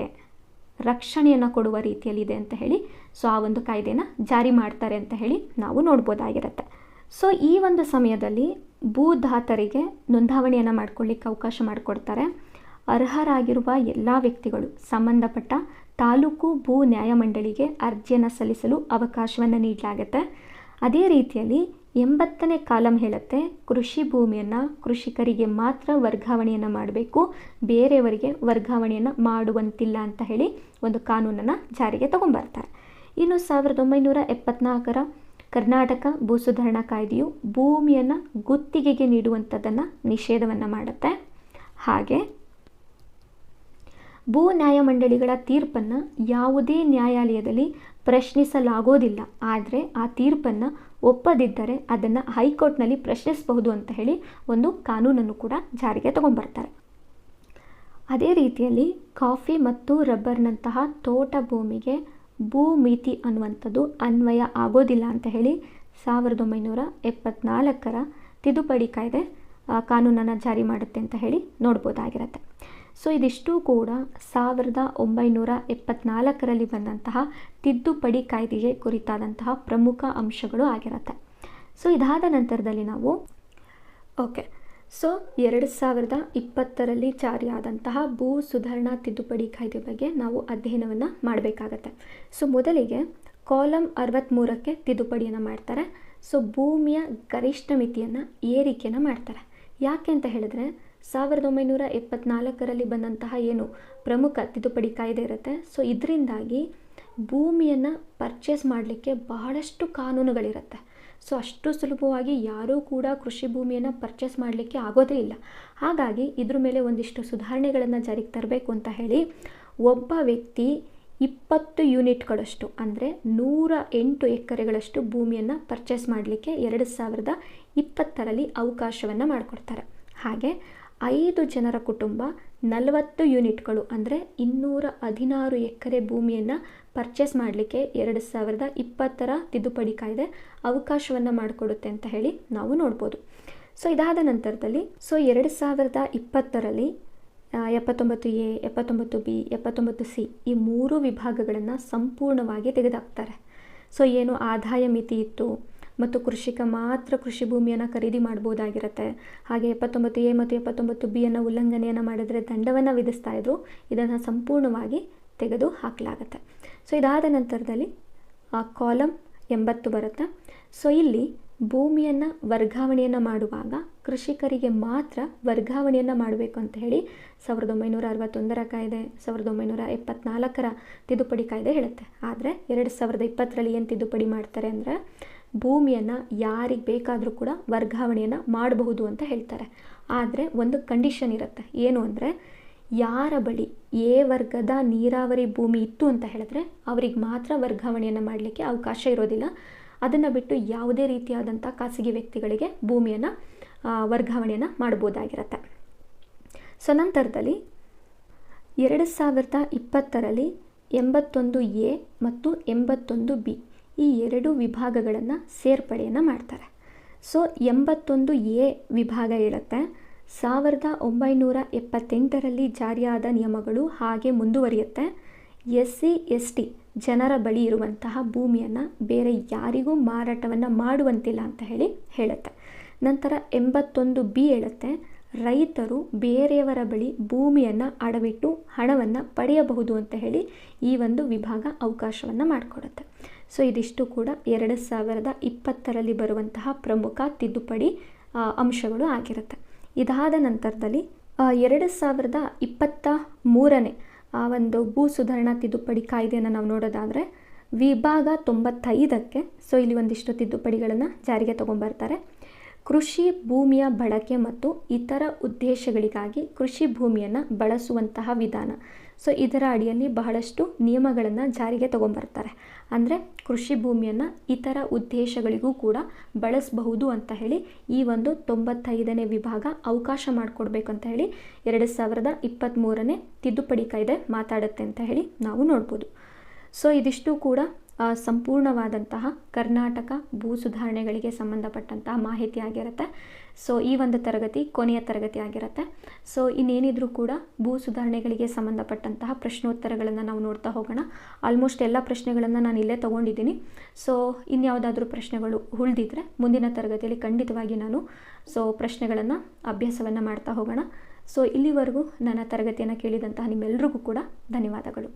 ರಕ್ಷಣೆಯನ್ನು ಕೊಡುವ ರೀತಿಯಲ್ಲಿದೆ ಅಂತ ಹೇಳಿ ಸೊ ಆ ಒಂದು ಕಾಯ್ದೆನ ಜಾರಿ ಮಾಡ್ತಾರೆ ಅಂತ ಹೇಳಿ ನಾವು ನೋಡ್ಬೋದಾಗಿರುತ್ತೆ. ಸೊ ಈ ಒಂದು ಸಮಯದಲ್ಲಿ ಭೂದಾತರಿಗೆ ನೋಂದಾವಣಿಯನ್ನು ಮಾಡ್ಕೊಳ್ಳಿಕ್ಕೆ ಅವಕಾಶ ಮಾಡಿಕೊಡ್ತಾರೆ. ಅರ್ಹರಾಗಿರುವ ಎಲ್ಲ ವ್ಯಕ್ತಿಗಳು ಸಂಬಂಧಪಟ್ಟ ತಾಲೂಕು ಭೂ ನ್ಯಾಯಮಂಡಳಿಗೆ ಅರ್ಜಿಯನ್ನು ಸಲ್ಲಿಸಲು ಅವಕಾಶವನ್ನು ನೀಡಲಾಗುತ್ತೆ. ಅದೇ ರೀತಿಯಲ್ಲಿ 80ನೇ ಕಾಲಂ ಹೇಳುತ್ತೆ ಕೃಷಿ ಭೂಮಿಯನ್ನು ಕೃಷಿಕರಿಗೆ ಮಾತ್ರ ವರ್ಗಾವಣೆಯನ್ನು ಮಾಡಬೇಕು, ಬೇರೆಯವರಿಗೆ ವರ್ಗಾವಣೆಯನ್ನು ಮಾಡುವಂತಿಲ್ಲ ಅಂತ ಹೇಳಿ ಒಂದು ಕಾನೂನನ್ನು ಜಾರಿಗೆ ತಗೊಂಡ್ಬರ್ತಾರೆ. ಇನ್ನು 1974ರ ಕರ್ನಾಟಕ ಭೂ ಸುಧಾರಣಾ ಕಾಯ್ದೆಯು ಭೂಮಿಯನ್ನು ಗುತ್ತಿಗೆಗೆ ನೀಡುವಂಥದ್ದನ್ನು ನಿಷೇಧವನ್ನು ಮಾಡುತ್ತೆ. ಹಾಗೆ ಭೂ ನ್ಯಾಯಮಂಡಳಿಗಳ ತೀರ್ಪನ್ನು ಯಾವುದೇ ನ್ಯಾಯಾಲಯದಲ್ಲಿ ಪ್ರಶ್ನಿಸಲಾಗೋದಿಲ್ಲ, ಆದರೆ ಆ ತೀರ್ಪನ್ನು ಒಪ್ಪದಿದ್ದರೆ ಅದನ್ನು ಹೈಕೋರ್ಟ್ನಲ್ಲಿ ಪ್ರಶ್ನಿಸಬಹುದು ಅಂತ ಹೇಳಿ ಒಂದು ಕಾನೂನನ್ನು ಕೂಡ ಜಾರಿಗೆ ತಗೊಂಡ್ಬರ್ತಾರೆ. ಅದೇ ರೀತಿಯಲ್ಲಿ ಕಾಫಿ ಮತ್ತು ರಬ್ಬರ್ನಂತಹ ತೋಟ ಭೂಮಿಗೆ ಭೂ ಮಿತಿ ಅನ್ನುವಂಥದ್ದು ಅನ್ವಯ ಆಗೋದಿಲ್ಲ ಅಂತ ಹೇಳಿ 1974ರ ತಿದ್ದುಪಡಿ ಕಾಯ್ದೆ ಕಾನೂನನ್ನು ಜಾರಿ ಮಾಡುತ್ತೆ ಅಂತ ಹೇಳಿ ನೋಡ್ಬೋದಾಗಿರುತ್ತೆ. ಸೊ ಇದಿಷ್ಟು ಕೂಡ 1974ರಲ್ಲಿ ಬಂದಂತಹ ತಿದ್ದುಪಡಿ ಕಾಯ್ದೆಗೆ ಕುರಿತಾದಂತಹ ಪ್ರಮುಖ ಅಂಶಗಳು ಆಗಿರುತ್ತೆ. ಸೊ ಇದಾದ ನಂತರದಲ್ಲಿ ನಾವು ಸೊ 2020ರಲ್ಲಿ ಜಾರಿಯಾದಂತಹ ಭೂ ಸುಧಾರಣಾ ತಿದ್ದುಪಡಿ ಕಾಯ್ದೆ ಬಗ್ಗೆ ನಾವು ಅಧ್ಯಯನವನ್ನು ಮಾಡಬೇಕಾಗತ್ತೆ. ಸೊ ಮೊದಲಿಗೆ ಕಾಲಂ 63ಕ್ಕೆ ತಿದ್ದುಪಡಿಯನ್ನು ಮಾಡ್ತಾರೆ. ಸೊ ಭೂಮಿಯ ಗರಿಷ್ಠ ಮಿತಿಯನ್ನು ಏರಿಕೆಯನ್ನು ಮಾಡ್ತಾರೆ. ಯಾಕೆ ಅಂತ ಹೇಳಿದ್ರೆ 1974ರಲ್ಲಿ ಬಂದಂತಹ ಏನು ಪ್ರಮುಖ ತಿದ್ದುಪಡಿ ಕಾಯ್ದೆ ಇರುತ್ತೆ ಸೊ ಇದರಿಂದಾಗಿ ಭೂಮಿಯನ್ನು ಪರ್ಚೇಸ್ ಮಾಡಲಿಕ್ಕೆ ಬಹಳಷ್ಟು ಕಾನೂನುಗಳಿರುತ್ತೆ. ಸೊ ಅಷ್ಟು ಸುಲಭವಾಗಿ ಯಾರೂ ಕೂಡ ಕೃಷಿ ಭೂಮಿಯನ್ನು ಪರ್ಚೇಸ್ ಮಾಡಲಿಕ್ಕೆ ಆಗೋದೇ ಇಲ್ಲ. ಹಾಗಾಗಿ ಇದ್ರ ಮೇಲೆ ಒಂದಿಷ್ಟು ಸುಧಾರಣೆಗಳನ್ನು ಜಾರಿಗೆ ತರಬೇಕು ಅಂತ ಹೇಳಿ ಒಬ್ಬ ವ್ಯಕ್ತಿ 20 ಯೂನಿಟ್ಗಳಷ್ಟು ಅಂದರೆ 108 ಎಕರೆಗಳಷ್ಟು ಭೂಮಿಯನ್ನು ಪರ್ಚೇಸ್ ಮಾಡಲಿಕ್ಕೆ 2020ರಲ್ಲಿ ಅವಕಾಶವನ್ನು ಮಾಡಿಕೊಡ್ತಾರೆ. ಹಾಗೆ 5 ಜನರ ಕುಟುಂಬ 40 ಯೂನಿಟ್ಗಳು ಅಂದರೆ 216 ಎಕರೆ ಭೂಮಿಯನ್ನು ಪರ್ಚೇಸ್ ಮಾಡಲಿಕ್ಕೆ 2020ರ ತಿದ್ದುಪಡಿ ಕಾಯ್ದೆ ಅವಕಾಶವನ್ನು ಮಾಡಿಕೊಡುತ್ತೆ ಅಂತ ಹೇಳಿ ನಾವು ನೋಡ್ಬೋದು. ಸೊ ಇದಾದ ನಂತರದಲ್ಲಿ 2020ರಲ್ಲಿ 79A, 79B, 79C ಈ 3 ವಿಭಾಗಗಳನ್ನು ಸಂಪೂರ್ಣವಾಗಿ ತೆಗೆದುಹಾಕ್ತಾರೆ. ಸೊ ಏನು ಆದಾಯ ಮಿತಿ ಇತ್ತು ಮತ್ತು ಕೃಷಿಕ ಮಾತ್ರ ಕೃಷಿ ಭೂಮಿಯನ್ನು ಖರೀದಿ ಮಾಡ್ಬೋದಾಗಿರುತ್ತೆ. ಹಾಗೆ 79A ಮತ್ತು 79Bಯನ್ನು ಉಲ್ಲಂಘನೆಯನ್ನು ಮಾಡಿದರೆ ದಂಡವನ್ನು ವಿಧಿಸ್ತಾ ಇದ್ರು. ಇದನ್ನು ಸಂಪೂರ್ಣವಾಗಿ ತೆಗೆದು ಹಾಕಲಾಗುತ್ತೆ. ಸೊ ಇದಾದ ನಂತರದಲ್ಲಿ ಕಾಲಮ್ 80 ಬರುತ್ತೆ. ಸೊ ಇಲ್ಲಿ ಭೂಮಿಯನ್ನು ವರ್ಗಾವಣೆಯನ್ನು ಮಾಡುವಾಗ ಕೃಷಿಕರಿಗೆ ಮಾತ್ರ ವರ್ಗಾವಣೆಯನ್ನು ಮಾಡಬೇಕು ಅಂತ ಹೇಳಿ 1961ರ ಕಾಯ್ದೆ, 1974ರ ತಿದ್ದುಪಡಿ ಕಾಯ್ದೆ ಹೇಳುತ್ತೆ. ಆದರೆ 2020ರಲ್ಲಿ ಏನು ತಿದ್ದುಪಡಿ ಮಾಡ್ತಾರೆ ಅಂದರೆ ಭೂಮಿಯನ್ನು ಯಾರಿಗೆ ಬೇಕಾದರೂ ಕೂಡ ವರ್ಗಾವಣೆಯನ್ನು ಮಾಡಬಹುದು ಅಂತ ಹೇಳ್ತಾರೆ. ಆದರೆ ಒಂದು ಕಂಡೀಷನ್ ಇರುತ್ತೆ. ಏನು ಅಂದರೆ ಯಾರ ಬಳಿ ಎ ವರ್ಗದ ನೀರಾವರಿ ಭೂಮಿ ಇತ್ತು ಅಂತ ಹೇಳಿದ್ರೆ ಅವ್ರಿಗೆ ಮಾತ್ರ ವರ್ಗಾವಣೆಯನ್ನು ಮಾಡಲಿಕ್ಕೆ ಅವಕಾಶ ಇರೋದಿಲ್ಲ. ಅದನ್ನು ಬಿಟ್ಟು ಯಾವುದೇ ರೀತಿಯಾದಂಥ ಖಾಸಗಿ ವ್ಯಕ್ತಿಗಳಿಗೆ ಭೂಮಿಯನ್ನು ವರ್ಗಾವಣೆಯನ್ನು ಮಾಡ್ಬೋದಾಗಿರುತ್ತೆ. ಸೊ ನಂತರದಲ್ಲಿ 2020ರಲ್ಲಿ 81A ಮತ್ತು 81B ಈ 2 ವಿಭಾಗಗಳನ್ನು ಸೇರ್ಪಡೆಯನ್ನು ಮಾಡ್ತಾರೆ. ಸೊ 81A ವಿಭಾಗ ಹೇಳುತ್ತೆ 1978ರಲ್ಲಿ ಜಾರಿಯಾದ ನಿಯಮಗಳು ಹಾಗೆ ಮುಂದುವರಿಯುತ್ತೆ. SC/ST ಜನರ ಬಳಿ ಇರುವಂತಹ ಭೂಮಿಯನ್ನು ಬೇರೆ ಯಾರಿಗೂ ಮಾರಾಟವನ್ನು ಮಾಡುವಂತಿಲ್ಲ ಅಂತ ಹೇಳುತ್ತೆ. ನಂತರ 81B ಹೇಳುತ್ತೆ ರೈತರು ಬೇರೆಯವರ ಬಳಿ ಭೂಮಿಯನ್ನು ಅಡವಿಟ್ಟು ಹಣವನ್ನು ಪಡೆಯಬಹುದು ಅಂತ ಹೇಳಿ ಈ ಒಂದು ವಿಭಾಗ ಅವಕಾಶವನ್ನು ಮಾಡಿಕೊಡುತ್ತೆ. ಸೊ ಇದಿಷ್ಟು ಕೂಡ 2020ರಲ್ಲಿ ಬರುವಂತಹ ಪ್ರಮುಖ ತಿದ್ದುಪಡಿ ಅಂಶಗಳು ಆಗಿರುತ್ತೆ. ಇದಾದ ನಂತರದಲ್ಲಿ 2023ನೇ ಆ ಒಂದು ಭೂ ಸುಧಾರಣಾ ತಿದ್ದುಪಡಿ ಕಾಯ್ದೆಯನ್ನು ನಾವು ನೋಡೋದಾದರೆ ವಿಭಾಗ 95ಕ್ಕೆ ಸೊ ಇಲ್ಲಿ ಒಂದಿಷ್ಟು ತಿದ್ದುಪಡಿಗಳನ್ನು ಜಾರಿಗೆ ತಗೊಂಡ್ಬರ್ತಾರೆ. ಕೃಷಿ ಭೂಮಿಯ ಬಳಕೆ ಮತ್ತು ಇತರ ಉದ್ದೇಶಗಳಿಗಾಗಿ ಕೃಷಿ ಭೂಮಿಯನ್ನು ಬಳಸುವಂತಹ ವಿಧಾನ. ಸೊ ಇದರ ಅಡಿಯಲ್ಲಿ ಬಹಳಷ್ಟು ನಿಯಮಗಳನ್ನು ಜಾರಿಗೆ ತಗೊಂಡ್ಬರ್ತಾರೆ. ಅಂದರೆ ಕೃಷಿ ಭೂಮಿಯನ್ನು ಇತರ ಉದ್ದೇಶಗಳಿಗೂ ಕೂಡ ಬಳಸಬಹುದು ಅಂತ ಹೇಳಿ ಈ ಒಂದು 95ನೇ ವಿಭಾಗ ಅವಕಾಶ ಮಾಡಿಕೊಡ್ಬೇಕು ಅಂತ ಹೇಳಿ 2023ನೇ ತಿದ್ದುಪಡಿ ಕಾಯ್ದೆ ಮಾತಾಡುತ್ತೆ ಅಂತ ಹೇಳಿ ನಾವು ನೋಡ್ಬೋದು. ಸೊ ಇದಿಷ್ಟು ಕೂಡ ಸಂಪೂರ್ಣವಾದಂತಹ ಕರ್ನಾಟಕ ಭೂ ಸುಧಾರಣೆಗಳಿಗೆ ಸಂಬಂಧಪಟ್ಟಂತಹ ಮಾಹಿತಿ ಆಗಿರುತ್ತೆ. ಸೊ ಈ ಒಂದು ತರಗತಿ ಕೊನೆಯ ತರಗತಿ ಆಗಿರುತ್ತೆ. ಸೊ ಇನ್ನೇನಿದ್ರೂ ಕೂಡ ಭೂ ಸುಧಾರಣೆಗಳಿಗೆ ಸಂಬಂಧಪಟ್ಟಂತಹ ಪ್ರಶ್ನೋತ್ತರಗಳನ್ನು ನಾವು ನೋಡ್ತಾ ಹೋಗೋಣ. ಆಲ್ಮೋಸ್ಟ್ ಎಲ್ಲ ಪ್ರಶ್ನೆಗಳನ್ನು ನಾನು ಇಲ್ಲೇ ತೊಗೊಂಡಿದ್ದೀನಿ. ಸೊ ಇನ್ಯಾವುದಾದ್ರೂ ಪ್ರಶ್ನೆಗಳು ಉಳಿದಿದ್ರೆ ಮುಂದಿನ ತರಗತಿಯಲ್ಲಿ ಖಂಡಿತವಾಗಿ ನಾನು ಪ್ರಶ್ನೆಗಳನ್ನು ಅಭ್ಯಾಸವನ್ನು ಮಾಡ್ತಾ ಹೋಗೋಣ. ಸೊ ಇಲ್ಲಿವರೆಗೂ ನನ್ನ ತರಗತಿಯನ್ನು ಕೇಳಿದಂತಹ ನಿಮ್ಮೆಲ್ಲರಿಗೂ ಕೂಡ ಧನ್ಯವಾದಗಳು.